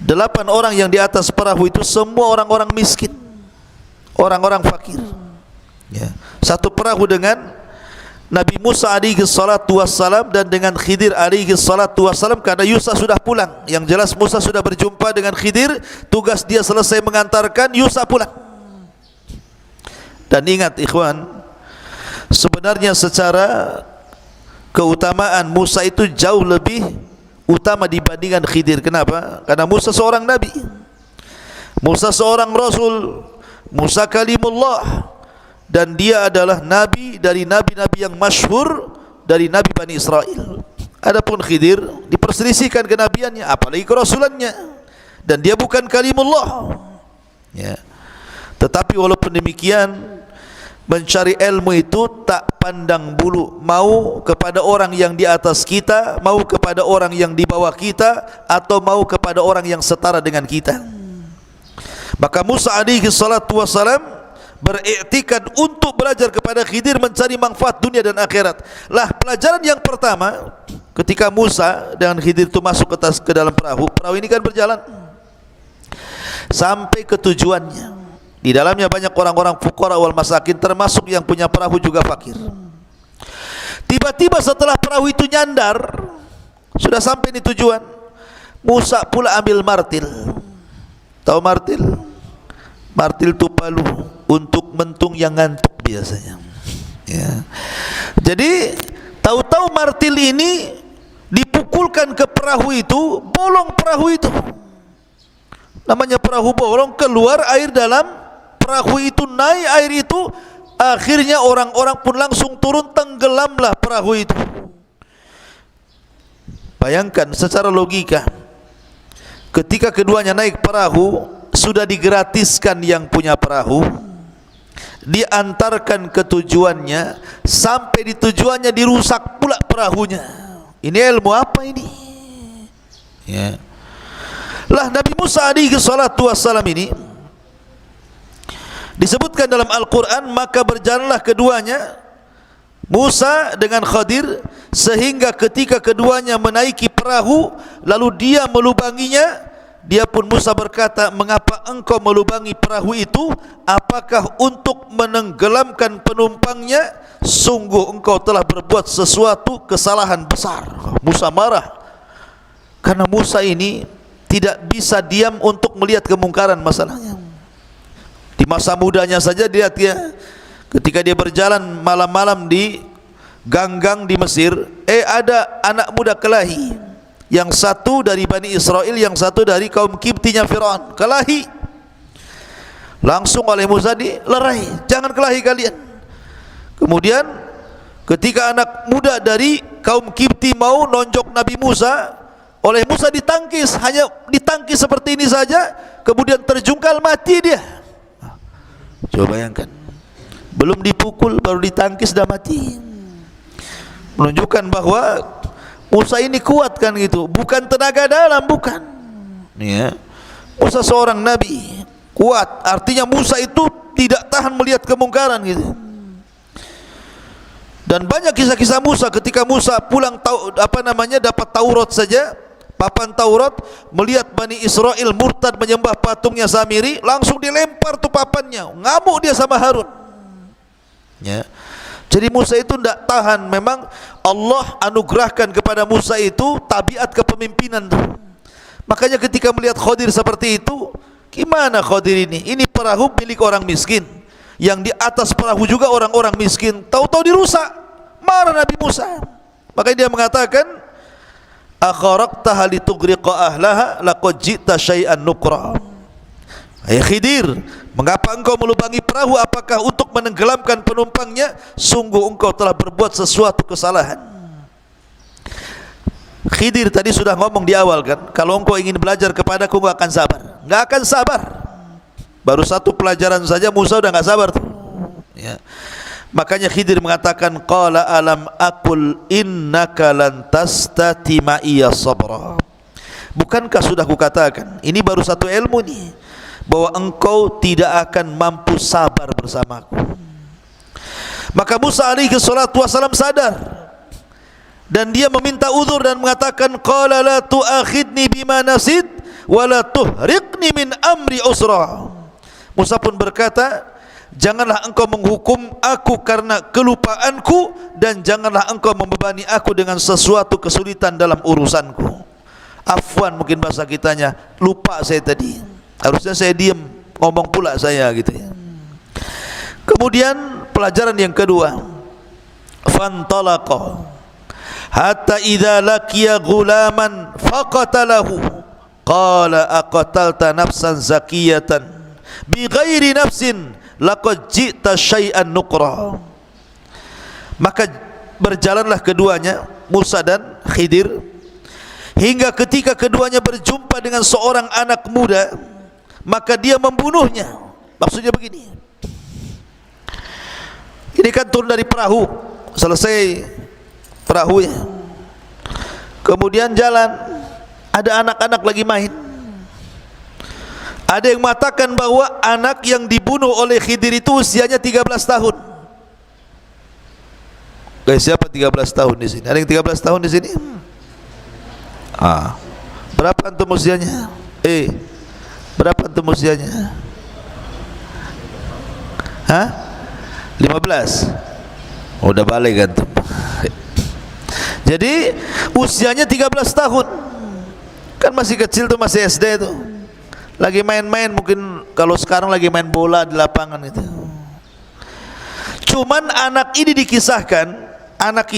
8 orang yang di atas perahu itu semua orang-orang miskin, orang-orang fakir, ya. Satu perahu dengan Nabi Musa alaihi salatu wassalam dan dengan Khidir alaihi salatu wassalam, karena Yusa sudah pulang. Yang jelas Musa sudah berjumpa dengan Khidir, tugas dia selesai mengantarkan, Yusa pulang. Dan ingat ikhwan, sebenarnya secara keutamaan Musa itu jauh lebih utama dibandingkan Khidir. Kenapa? Karena Musa seorang nabi, Musa seorang rasul, Musa kalimullah, dan dia adalah nabi dari nabi-nabi yang masyhur dari nabi Bani Israel. Adapun Khidir diperselisihkan kenabiannya, apalagi kerasulannya, dan dia bukan kalimullah, ya. Tetapi walaupun demikian, mencari ilmu itu tak pandang bulu, mau kepada orang yang di atas kita, mau kepada orang yang di bawah kita, atau mau kepada orang yang setara dengan kita. Maka Musa alaihi salatu wassalam beriktikad untuk belajar kepada Khidir, mencari manfaat dunia dan akhirat. Lah, pelajaran yang pertama, ketika Musa dengan Khidir itu masuk ke dalam perahu, perahu ini kan berjalan sampai ke tujuannya. Di dalamnya banyak orang-orang fuqara wal masakin, termasuk yang punya perahu juga fakir. Tiba-tiba setelah perahu itu nyandar, sudah sampai di tujuan, Musa pula ambil martil. Tahu martil? Martil itu palu untuk mentung yang ngantuk biasanya, ya. Jadi tahu-tahu martil ini dipukulkan ke perahu itu, bolong perahu itu. Namanya perahu bolong, keluar air dalam perahu itu, naik air itu, akhirnya orang-orang pun langsung turun, tenggelamlah perahu itu. Bayangkan secara logika, ketika keduanya naik perahu, sudah digratiskan yang punya perahu, diantarkan ke tujuannya, sampai di tujuannya dirusak pula perahunya. Ini ilmu apa ini? Ya. Lah, Nabi Musa alaihi salatu wassalam ini disebutkan dalam Al-Quran, maka berjalanlah keduanya, Musa dengan Khadir, sehingga ketika keduanya menaiki perahu, lalu dia melubanginya. Dia pun Musa berkata, mengapa engkau melubangi perahu itu? Apakah untuk menenggelamkan penumpangnya? Sungguh engkau telah berbuat sesuatu kesalahan besar. Musa marah, karena Musa ini tidak bisa diam untuk melihat kemungkaran masalahnya. Di masa mudanya saja dia, ketika dia berjalan malam-malam di gang-gang di Mesir, ada anak muda kelahi, yang satu dari Bani Israel, yang satu dari kaum Kiptinya Fir'aun, kelahi. Langsung oleh Musa dilerai, jangan kelahi kalian. Kemudian ketika anak muda dari kaum Kipti mau nonjok Nabi Musa, oleh Musa ditangkis, hanya ditangkis seperti ini saja, kemudian terjungkal, mati dia. Coba bayangkan, belum dipukul baru ditangkis dah mati. Menunjukkan bahwa Musa ini kuat kan gitu, bukan tenaga dalam, bukan. Ya. Musa seorang nabi, kuat. Artinya Musa itu tidak tahan melihat kemungkaran gitu. Dan banyak kisah-kisah Musa ketika Musa pulang dapat Taurat saja, papan Taurat, melihat Bani Israel murtad menyembah patungnya Samiri, langsung dilempar tuh papannya, ngamuk dia sama Harun. Ya. Jadi Musa itu tidak tahan. Memang Allah anugerahkan kepada Musa itu tabiat kepemimpinan tuh. Makanya ketika melihat Khadir seperti itu, gimana Khadir ini? Ini perahu milik orang miskin, yang di atas perahu juga orang-orang miskin, tahu-tahu dirusak. Marah Nabi Musa. Makanya dia mengatakan, akharaqtaha litughriqa ahlaha laqad ji'ta syai'an nukra. Hai Khidir, mengapa engkau melubangi perahu? Apakah untuk menenggelamkan penumpangnya? Sungguh engkau telah berbuat sesuatu kesalahan. Khidir tadi sudah ngomong di awal kan, kalau engkau ingin belajar kepadaku enggak akan sabar. Enggak akan sabar. Baru satu pelajaran saja Musa udah enggak sabar tuh. Ya. Makanya Khidir mengatakan, qala alam aqul innaka lan tastati ma'iya sabra. Bukankah sudah kukatakan, ini baru satu ilmu nih, bahwa engkau tidak akan mampu sabar bersamaku. Maka Musa alaihi salatu wasalam sadar, dan dia meminta uzur dan mengatakan, qala la tu'akhidni bima nasid wa la tuhriqni min amri usra. Musa pun berkata, janganlah engkau menghukum aku karena kelupaanku, dan janganlah engkau membebani aku dengan sesuatu kesulitan dalam urusanku. Afwan mungkin bahasa kitanya, lupa saya tadi, harusnya saya diam, ngomong pula saya gitu ya. Kemudian pelajaran yang kedua, fantalaqa hatta idza laqiya ghulaman faqatalahu qala aqatalta nafsan zakiyatan bighairi nafsin laqad ji'ta syai'an nuqra. Maka berjalanlah keduanya, Musa dan Khidir, hingga ketika keduanya berjumpa dengan seorang anak muda, maka dia membunuhnya. Maksudnya begini, ini kan turun dari perahu, selesai perahunya, kemudian jalan, ada anak-anak lagi main. Ada yang mengatakan bahwa anak yang dibunuh oleh Khidir itu usianya 13 tahun. Guys, siapa 13 tahun di sini? Ada yang 13 tahun di sini? Berapa antum usianya? Berapa antum usianya? 15. Udah balik antum. Jadi usianya 13 tahun. Kan masih kecil tuh, masih SD tuh. Lagi main-main, mungkin kalau sekarang lagi main bola di lapangan itu. Cuman anak ini dikisahkan, anak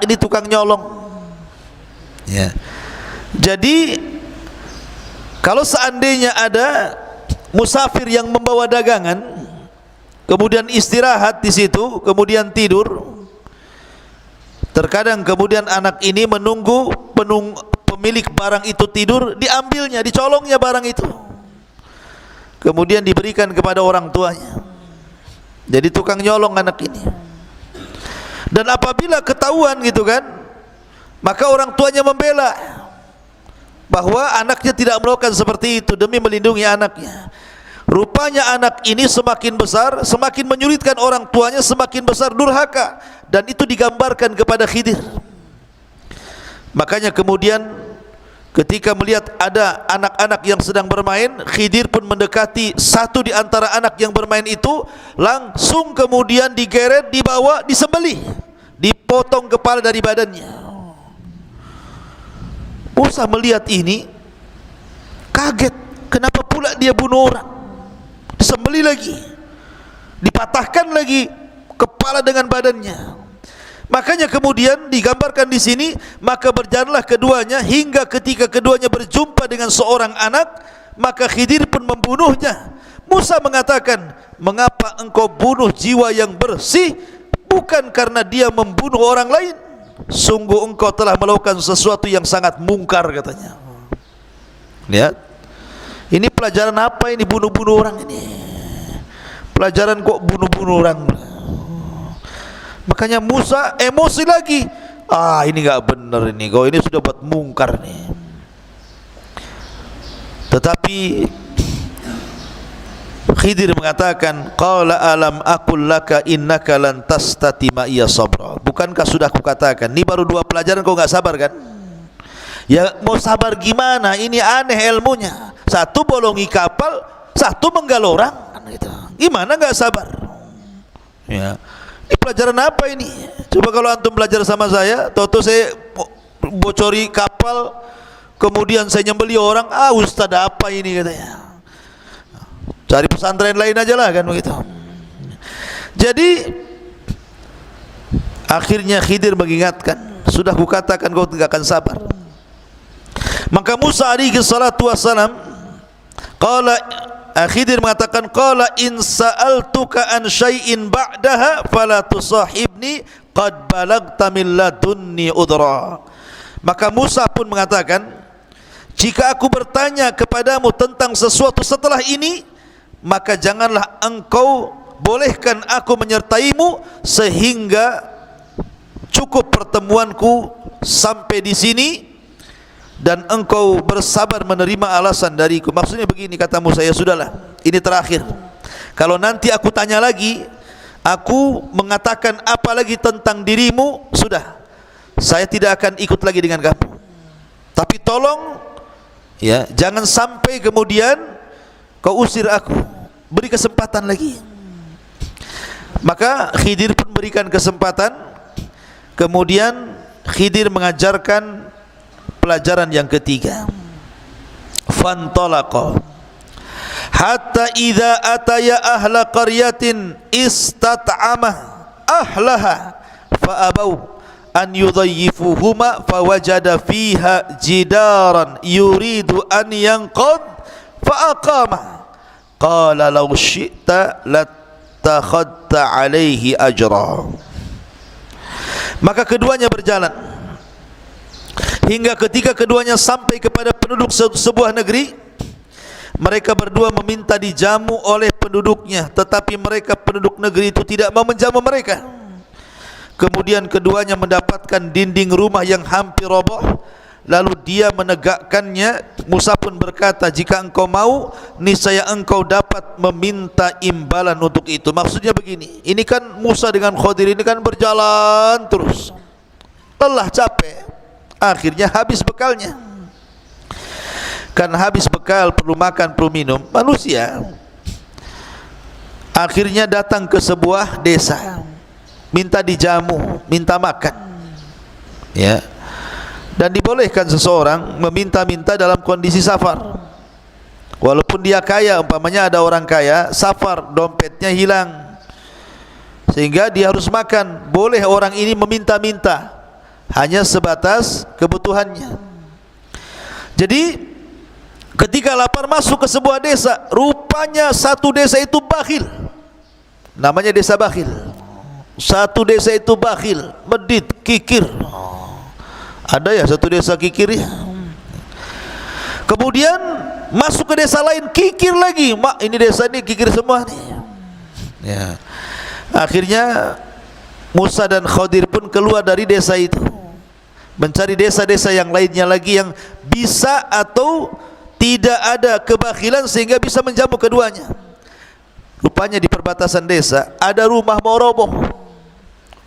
ini tukang nyolong. Ya. Jadi kalau seandainya ada musafir yang membawa dagangan, kemudian istirahat di situ, kemudian tidur, terkadang kemudian anak ini menunggu pemilik barang itu tidur, diambilnya, dicolongnya barang itu, kemudian diberikan kepada orang tuanya. Jadi tukang nyolong anak ini. Dan apabila ketahuan gitu kan, maka orang tuanya membela bahwa anaknya tidak melakukan seperti itu demi melindungi anaknya. Rupanya anak ini semakin besar, semakin menyulitkan orang tuanya, semakin besar durhaka, dan itu digambarkan kepada Khidir. Makanya kemudian ketika melihat ada anak-anak yang sedang bermain, Khidir pun mendekati satu di antara anak yang bermain itu, langsung kemudian digeret, dibawa, disembelih, dipotong kepala dari badannya. Musa melihat ini kaget, kenapa pula dia bunuh orang, disembelih lagi, dipatahkan lagi kepala dengan badannya. Makanya kemudian digambarkan di sini, maka berjalanlah keduanya hingga ketika keduanya berjumpa dengan seorang anak, maka Khidir pun membunuhnya. Musa mengatakan, mengapa engkau bunuh jiwa yang bersih, bukan karena dia membunuh orang lain? Sungguh engkau telah melakukan sesuatu yang sangat mungkar, katanya. Lihat, ini pelajaran apa ini, bunuh-bunuh orang ini? Pelajaran kok bunuh-bunuh orang? Makanya Musa emosi lagi. Ini enggak benar ini, kau ini sudah buat mungkar nih. Tetapi Khidir mengatakan, qala alam aqul laka innaka lan tastati ma'iya sabra. Bukankah sudah kukatakan, ini baru 2 pelajaran kau enggak sabar kan? Ya mau sabar gimana? Ini aneh ilmunya. Satu bolongi kapal, satu menggal orang kan gitu. Gimana enggak sabar? Ya. Ini pelajaran apa ini? Coba kalau antum belajar sama saya, toto saya bocori kapal, kemudian saya nyembeli orang, ustaz apa ini katanya. Cari pesantren lain aja lah kan begitu. Jadi akhirnya Khidir mengingatkan, sudah kukatakan kau tidak akan sabar. Maka Musa alaihi salatu wassalam Qala, Khidir mengatakan, qala in sa'altuka an syai'in ba'daha fala tusahibni qad balagta min ladunni udra. Maka Musa pun mengatakan, jika aku bertanya kepadamu tentang sesuatu setelah ini, maka janganlah engkau bolehkan aku menyertaimu sehingga cukup pertemuanku sampai di sini dan engkau bersabar menerima alasan dariku. Maksudnya begini, kata Musa, ya sudahlah, ini terakhir. Kalau nanti aku tanya lagi, aku mengatakan apa lagi tentang dirimu, sudah, saya tidak akan ikut lagi dengan kamu. Tapi tolong, ya, jangan sampai kemudian kau usir aku, beri kesempatan lagi. Maka Khidir pun berikan kesempatan. Kemudian Khidir mengajarkan pelajaran yang ketiga. Fantalaqa hatta idza ataya ahla qaryatin istat'ama ahlaha fa abau an yudayyifuhuma fawajada fiha jidaran yuridu an yanqad fa aqama qala law syi'ta latakhadta alaihi ajra. Maka keduanya berjalan hingga ketika keduanya sampai kepada penduduk sebuah negeri. Mereka berdua meminta dijamu oleh penduduknya, tetapi mereka penduduk negeri itu tidak mau menjamu mereka. Kemudian keduanya mendapatkan dinding rumah yang hampir roboh, lalu dia menegakkannya. Musa pun berkata, jika engkau mau, niscaya engkau dapat meminta imbalan untuk itu. Maksudnya begini, ini kan Musa dengan Khidir ini kan berjalan terus, lelah, capek, akhirnya habis bekalnya. Kan habis bekal, perlu makan, perlu minum, manusia. Akhirnya datang ke sebuah desa, minta dijamu, minta makan, ya. Dan dibolehkan seseorang meminta-minta dalam kondisi safar, walaupun dia kaya. Umpamanya ada orang kaya, safar, dompetnya hilang, sehingga dia harus makan. Boleh orang ini meminta-minta, hanya sebatas kebutuhannya. Jadi ketika lapar masuk ke sebuah desa, rupanya satu desa itu bakhil. Namanya desa bakhil. Satu desa itu bakhil, medit, kikir. Ada ya satu desa kikir ya. Kemudian masuk ke desa lain, kikir lagi. Mak, ini desa ini kikir semua nih, ya. Akhirnya Musa dan Khidir pun keluar dari desa itu, mencari desa-desa yang lainnya lagi yang bisa atau tidak ada kebakhilan sehingga bisa menjamu keduanya. Rupanya di perbatasan desa ada rumah mau roboh.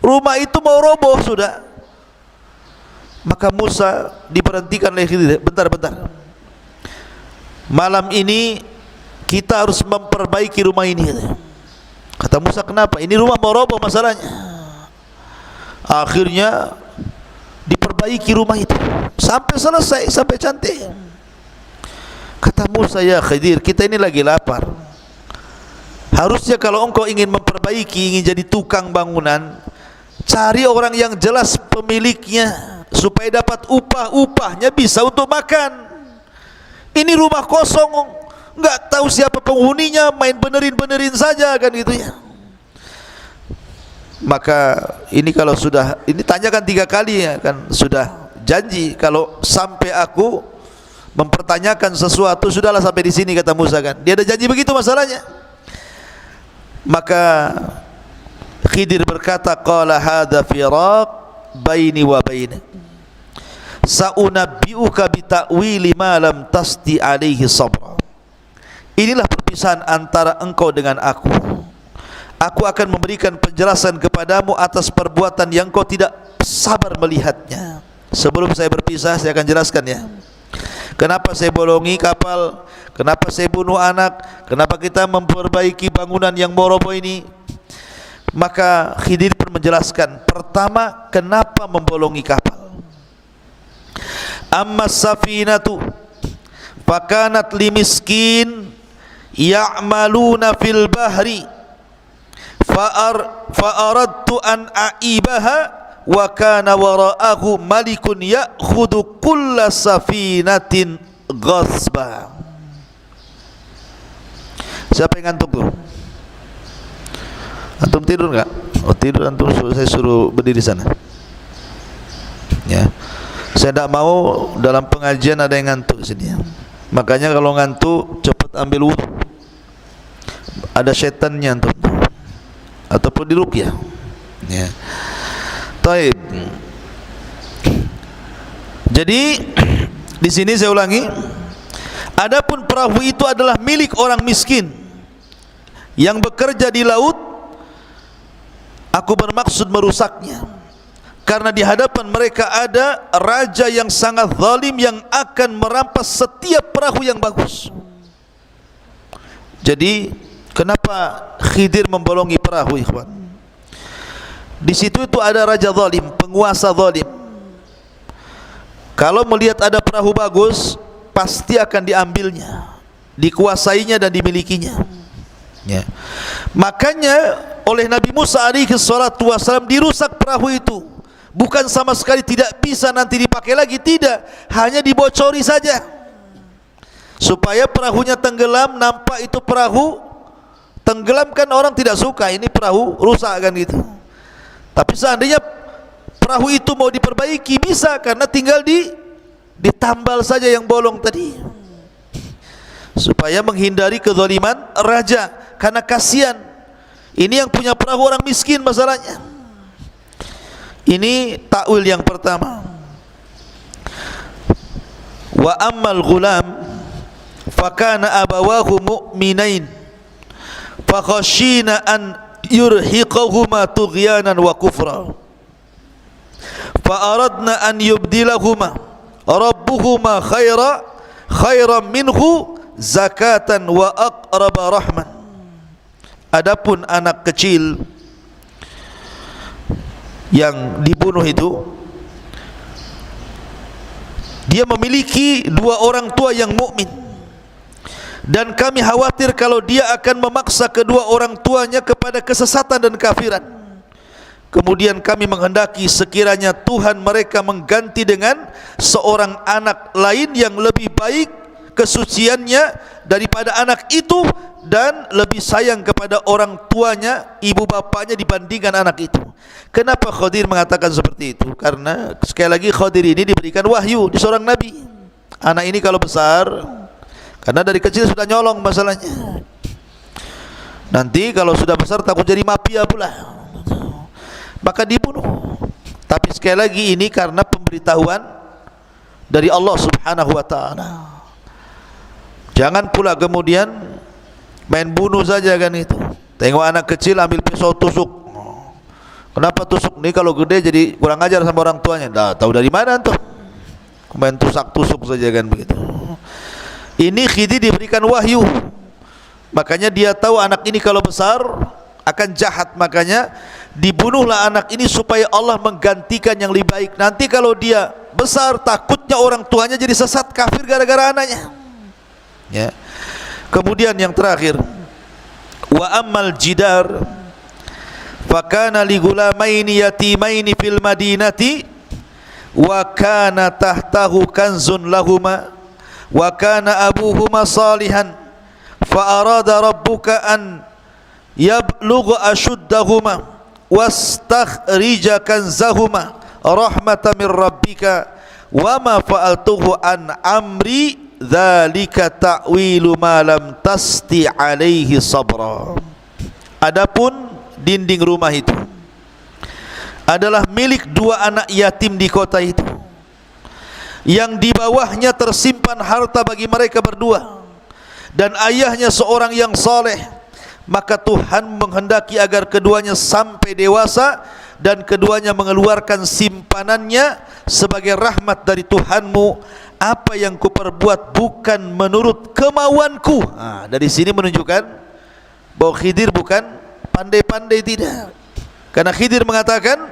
Rumah itu mau roboh sudah. Maka Musa diberhentikan oleh Khidir. Bentar-bentar, malam ini kita harus memperbaiki rumah ini. Kata Musa, kenapa? Ini rumah mau roboh masalahnya. Akhirnya diperbaiki rumah itu sampai selesai, sampai cantik. Kata Musa, ya Khidir, kita ini lagi lapar. Harusnya kalau engkau ingin memperbaiki, ingin jadi tukang bangunan, cari orang yang jelas pemiliknya, supaya dapat upahnya bisa untuk makan. Ini rumah kosong, enggak tahu siapa penghuninya, main benerin saja kan gitu ya. Maka ini kalau sudah, ini tanyakan 3 kali ya kan, sudah janji kalau sampai aku mempertanyakan sesuatu, sudahlah sampai di sini, kata Musa kan. Dia ada janji begitu masalahnya. Maka Khidir berkata, qala hadza firaq baini wa bainak, sa'unabbi'uka bi ta'wili ma lam tasdi alaihi sabra. Inilah perpisahan antara engkau dengan aku. Aku akan memberikan penjelasan kepadamu atas perbuatan yang kau tidak sabar melihatnya. Sebelum saya berpisah, saya akan jelaskan ya, kenapa saya bolongi kapal, kenapa saya bunuh anak, kenapa kita memperbaiki bangunan yang mau roboh ini. Maka Khidir pun menjelaskan, pertama, kenapa membolongi kapal. Amma safinatu fakanat limiskin ya'maluna fil bahri fa'aradtu an a'ibaha wa kana wara'ahu malikun ya'khudhu kulla safinatin ghasba. Siapa yang ngantuk tuh? Antum tidur enggak? Oh tidur antum, saya suruh berdiri sana. Ya. Saya tidak mau dalam pengajian ada yang ngantuk sini. Makanya kalau ngantuk cepat ambil wudu. Ada setannya antum. Ataupun diruqyah. Ya. Taib. Jadi di sini saya ulangi, adapun perahu itu adalah milik orang miskin yang bekerja di laut. Aku bermaksud merusaknya, karena di hadapan mereka ada raja yang sangat zalim yang akan merampas setiap perahu yang bagus. Jadi kenapa Khidir membolongi perahu, ikhwan? Di situ itu ada raja zalim, penguasa zalim. Kalau melihat ada perahu bagus, pasti akan diambilnya, dikuasainya dan dimilikinya. Ya. Makanya oleh Nabi Musa alaihi salatu wasallam dirusak perahu itu. Bukan sama sekali tidak bisa nanti dipakai lagi, tidak, hanya dibocori saja supaya perahunya tenggelam. Nampak itu perahu tenggelam, kan orang tidak suka, ini perahu rusak kan gitu. Tapi seandainya perahu itu mau diperbaiki, bisa, karena tinggal ditambal saja yang bolong tadi, supaya menghindari kezaliman raja. Karena kasihan, ini yang punya perahu orang miskin masalahnya. Ini takwil yang pertama. Wa ammal ghulam fakana abawahu mu'minain fakhashina an yurhiqahuma tughyanan wa kufra fa'aradna an yubdilahuma rabbuhuma khairan minhu zakatan wa aqraba rahman. Adapun anak kecil yang dibunuh itu, dia memiliki dua orang tua yang mukmin, dan kami khawatir kalau dia akan memaksa kedua orang tuanya kepada kesesatan dan kafiran. Kemudian kami menghendaki sekiranya Tuhan mereka mengganti dengan seorang anak lain yang lebih baik kesuciannya daripada anak itu, dan lebih sayang kepada orang tuanya, ibu bapaknya, dibandingkan anak itu. Kenapa Khadir mengatakan seperti itu? Karena sekali lagi Khadir ini diberikan wahyu di seorang nabi. Anak ini kalau besar, karena dari kecil sudah nyolong masalahnya, nanti kalau sudah besar takut jadi mafia pula, maka dibunuh. Tapi sekali lagi ini karena pemberitahuan dari Allah Subhanahu wa ta'ala. Jangan pula kemudian main bunuh saja kan itu. Tengok anak kecil ambil pisau tusuk. Kenapa tusuk? Nih kalau gede jadi kurang ajar sama orang tuanya. Dah tahu dari mana tuh? Main tusuk saja kan begitu. Ini Khidir diberikan wahyu. Makanya dia tahu anak ini kalau besar akan jahat, makanya dibunuhlah anak ini supaya Allah menggantikan yang lebih baik. Nanti kalau dia besar, takutnya orang tuanya jadi sesat kafir gara-gara anaknya. Ya. Kemudian yang terakhir, wa ammal jidar fakana li gulamaini yatimaini fil madinati wa kana tahtahu kanzun lahuma wa kana abuhuma salihan fa arada rabbuka an yablugha ashuddahuma wastakhrija kanzahuma rahmatan min rabbika wa ma fa'altuhu an amri dzalika ta'wilu ma lam tasti alaihi sabra. Adapun dinding rumah itu adalah milik dua anak yatim di kota itu, yang di bawahnya tersimpan harta bagi mereka berdua, dan ayahnya seorang yang saleh. Maka Tuhan menghendaki agar keduanya sampai dewasa, dan keduanya mengeluarkan simpanannya sebagai rahmat dari Tuhanmu. Apa yang kuperbuat bukan menurut kemauanku. Dari sini menunjukkan bahwa Khidir bukan pandai-pandai, tidak. Karena Khidir mengatakan,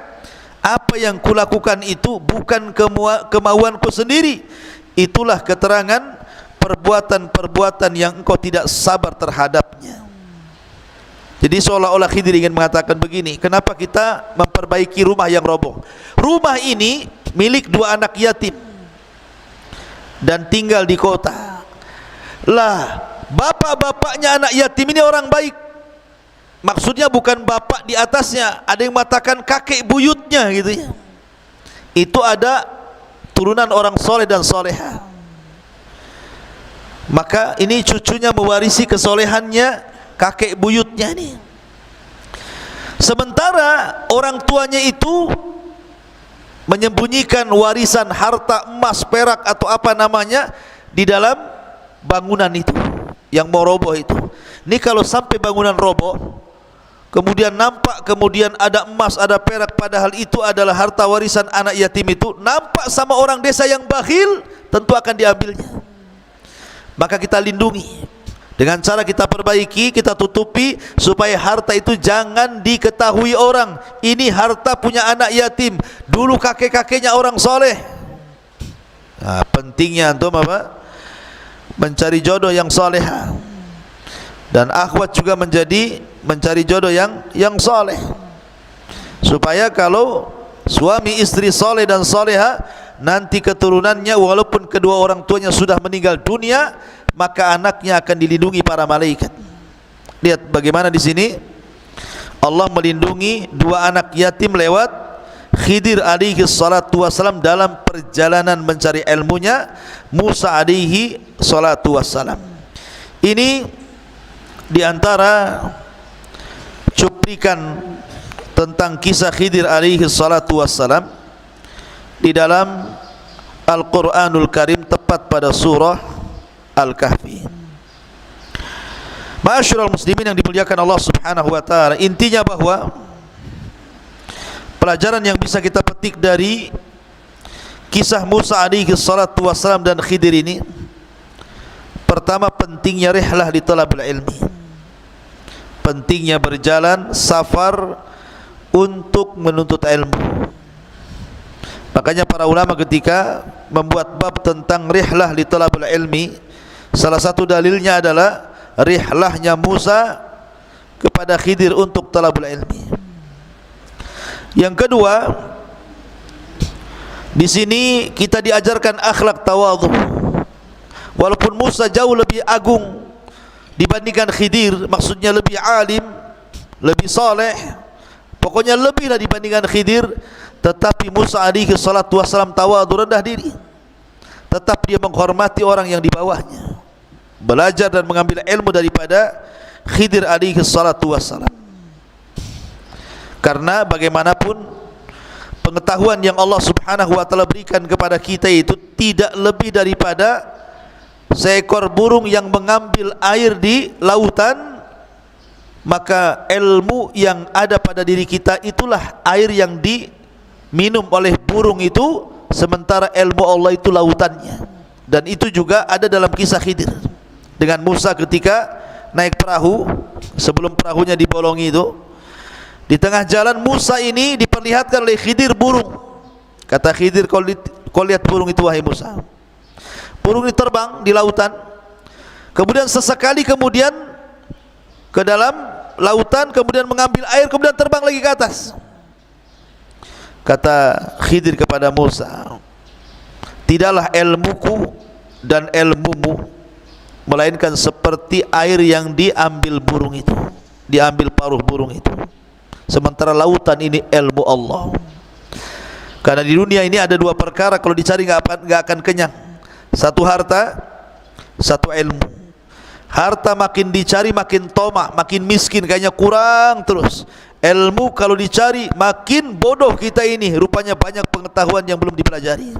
apa yang kulakukan itu bukan kemauanku sendiri. Itulah keterangan perbuatan-perbuatan yang engkau tidak sabar terhadapnya. Jadi seolah-olah Khidir ingin mengatakan begini, kenapa kita memperbaiki rumah yang roboh? Rumah ini milik dua anak yatim dan tinggal di kota. Lah, bapak-bapaknya anak yatim ini orang baik. Maksudnya bukan bapak di atasnya, ada yang mengatakan kakek buyutnya gitu ya. Itu ada turunan orang soleh dan soleha. Maka ini cucunya mewarisi kesolehannya kakek buyutnya nih. Sementara orang tuanya itu menyembunyikan warisan harta emas, perak atau apa namanya di dalam bangunan itu yang mau roboh itu. Ini kalau sampai bangunan roboh, kemudian nampak kemudian ada emas, ada perak, padahal itu adalah harta warisan anak yatim itu, nampak sama orang desa yang bakhil, tentu akan diambilnya. Maka kita lindungi dengan cara kita perbaiki, kita tutupi supaya harta itu jangan diketahui orang. Ini harta punya anak yatim, dulu kakek-kakeknya orang soleh. Nah, pentingnya antum apa? Mencari jodoh yang soleh, dan akhwat juga mencari jodoh yang soleh, supaya kalau suami istri soleh dan soleha, nanti keturunannya walaupun kedua orang tuanya sudah meninggal dunia, maka anaknya akan dilindungi para malaikat. Lihat bagaimana di sini Allah melindungi dua anak yatim lewat Khidir alaihi salatu wassalam dalam perjalanan mencari ilmunya Musa alaihi salatu wassalam. Ini diantara cuplikan tentang kisah Khidir alaihi salatu wassalam di dalam Al-Quranul Karim, tepat pada surah Al-Kahfi. Ma'asyiral muslimin yang dimuliakan Allah subhanahu wa ta'ala, intinya bahwa pelajaran yang bisa kita petik dari kisah Musa alaihi salatu wassalam dan Khidir ini, pertama, pentingnya rihlah di talabul ilmi, pentingnya berjalan safar untuk menuntut ilmu. Makanya para ulama ketika membuat bab tentang rihlah li talabul ilmi, salah satu dalilnya adalah rihlahnya Musa kepada Khidir untuk talabul ilmi. Yang kedua, di sini kita diajarkan akhlak tawadhu. Walaupun Musa jauh lebih agung dibandingkan Khidir, maksudnya lebih alim, lebih saleh, pokoknya lebihlah dibandingkan Khidir, tetapi Musa alaihi salatu wassalam tawadhu, rendah diri. Tetap dia menghormati orang yang di bawahnya, belajar dan mengambil ilmu daripada Khidir alaihi salatu wassalam. Karena bagaimanapun pengetahuan yang Allah subhanahu wa ta'ala berikan kepada kita itu tidak lebih daripada seekor burung yang mengambil air di lautan. Maka ilmu yang ada pada diri kita itulah air yang diminum oleh burung itu, sementara ilmu Allah itu lautannya. Dan itu juga ada dalam kisah Khidir dengan Musa ketika naik perahu, sebelum perahunya dibolongi itu, di tengah jalan Musa ini diperlihatkan oleh Khidir burung. Kata Khidir, kau lihat burung itu wahai Musa. Burung ini terbang di lautan, kemudian sesekali kemudian ke dalam lautan, kemudian mengambil air, kemudian terbang lagi ke atas. Kata Khidir kepada Musa, tidaklah ilmuku dan ilmumu melainkan seperti air yang diambil burung itu, diambil paruh burung itu. Sementara lautan ini ilmu Allah. Karena di dunia ini ada dua perkara kalau dicari nggak akan kenyang. Satu harta, satu ilmu. Harta makin dicari makin tomak, makin miskin, kayaknya kurang terus. Ilmu kalau dicari makin bodoh kita ini, rupanya banyak pengetahuan yang belum dipelajari.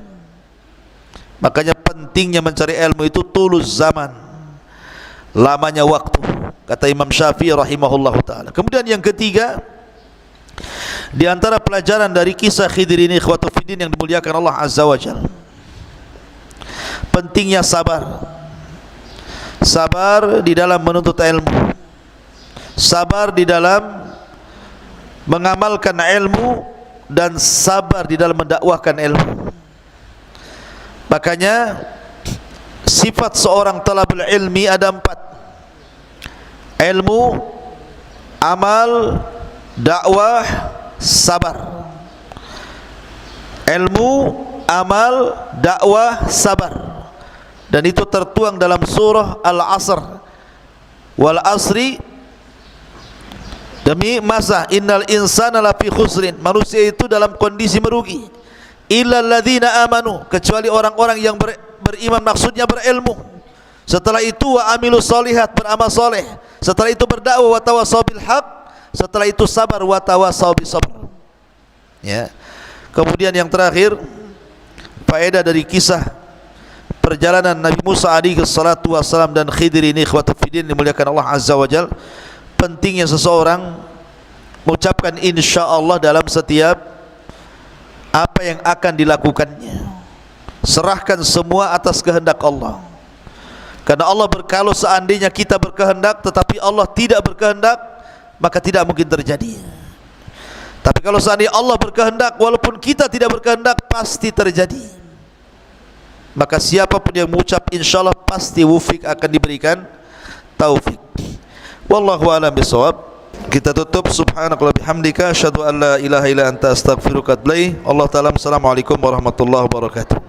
Makanya pentingnya mencari ilmu itu tulus zaman, lamanya waktu, kata Imam Syafi'i rahimahullahu ta'ala. Kemudian yang ketiga, di antara pelajaran dari kisah Khidir ini, ikhwatu fiddin yang dimuliakan Allah azza wa jalla, pentingnya sabar. Sabar di dalam menuntut ilmu, sabar di dalam mengamalkan ilmu, dan sabar di dalam mendakwahkan ilmu. Makanya sifat seorang talabul ilmi ada 4: ilmu, amal, dakwah, sabar. Ilmu, amal, dakwah, sabar. Dan itu tertuang dalam surah Al-Asr wal asri, demi masa, innal insana lafi khusrin, manusia itu dalam kondisi merugi, illal ladzina amanu, kecuali orang-orang yang beriman, maksudnya berilmu. Setelah itu wa amilus solihat, beramal soleh. Setelah itu berdakwah, wa tawasaw bil haq. Setelah itu sabar, wa tawasaw bis sabr. Ya. Kemudian yang terakhir, faedah dari kisah perjalanan Nabi Musa alaihi salatu wassalam dan Khidir ini, ikhwatu fiddin dimuliakan Allah azza wajal, pentingnya seseorang mengucapkan insyaallah dalam setiap apa yang akan dilakukannya. Serahkan semua atas kehendak Allah. Karena Allah kalau seandainya kita berkehendak tetapi Allah tidak berkehendak, maka tidak mungkin terjadi. Tapi kalau seandainya Allah berkehendak walaupun kita tidak berkehendak, pasti terjadi. Maka siapapun yang mengucap insyaallah pasti wufik, akan diberikan taufik. Wallahu a'lam bishawab. Kita tutup. Subhanakallahumma bihamdika asyhadu an la ilaha illa anta astaghfiruka wa atubu ilaik. Allah taala. Assalamualaikum warahmatullahi wabarakatuh.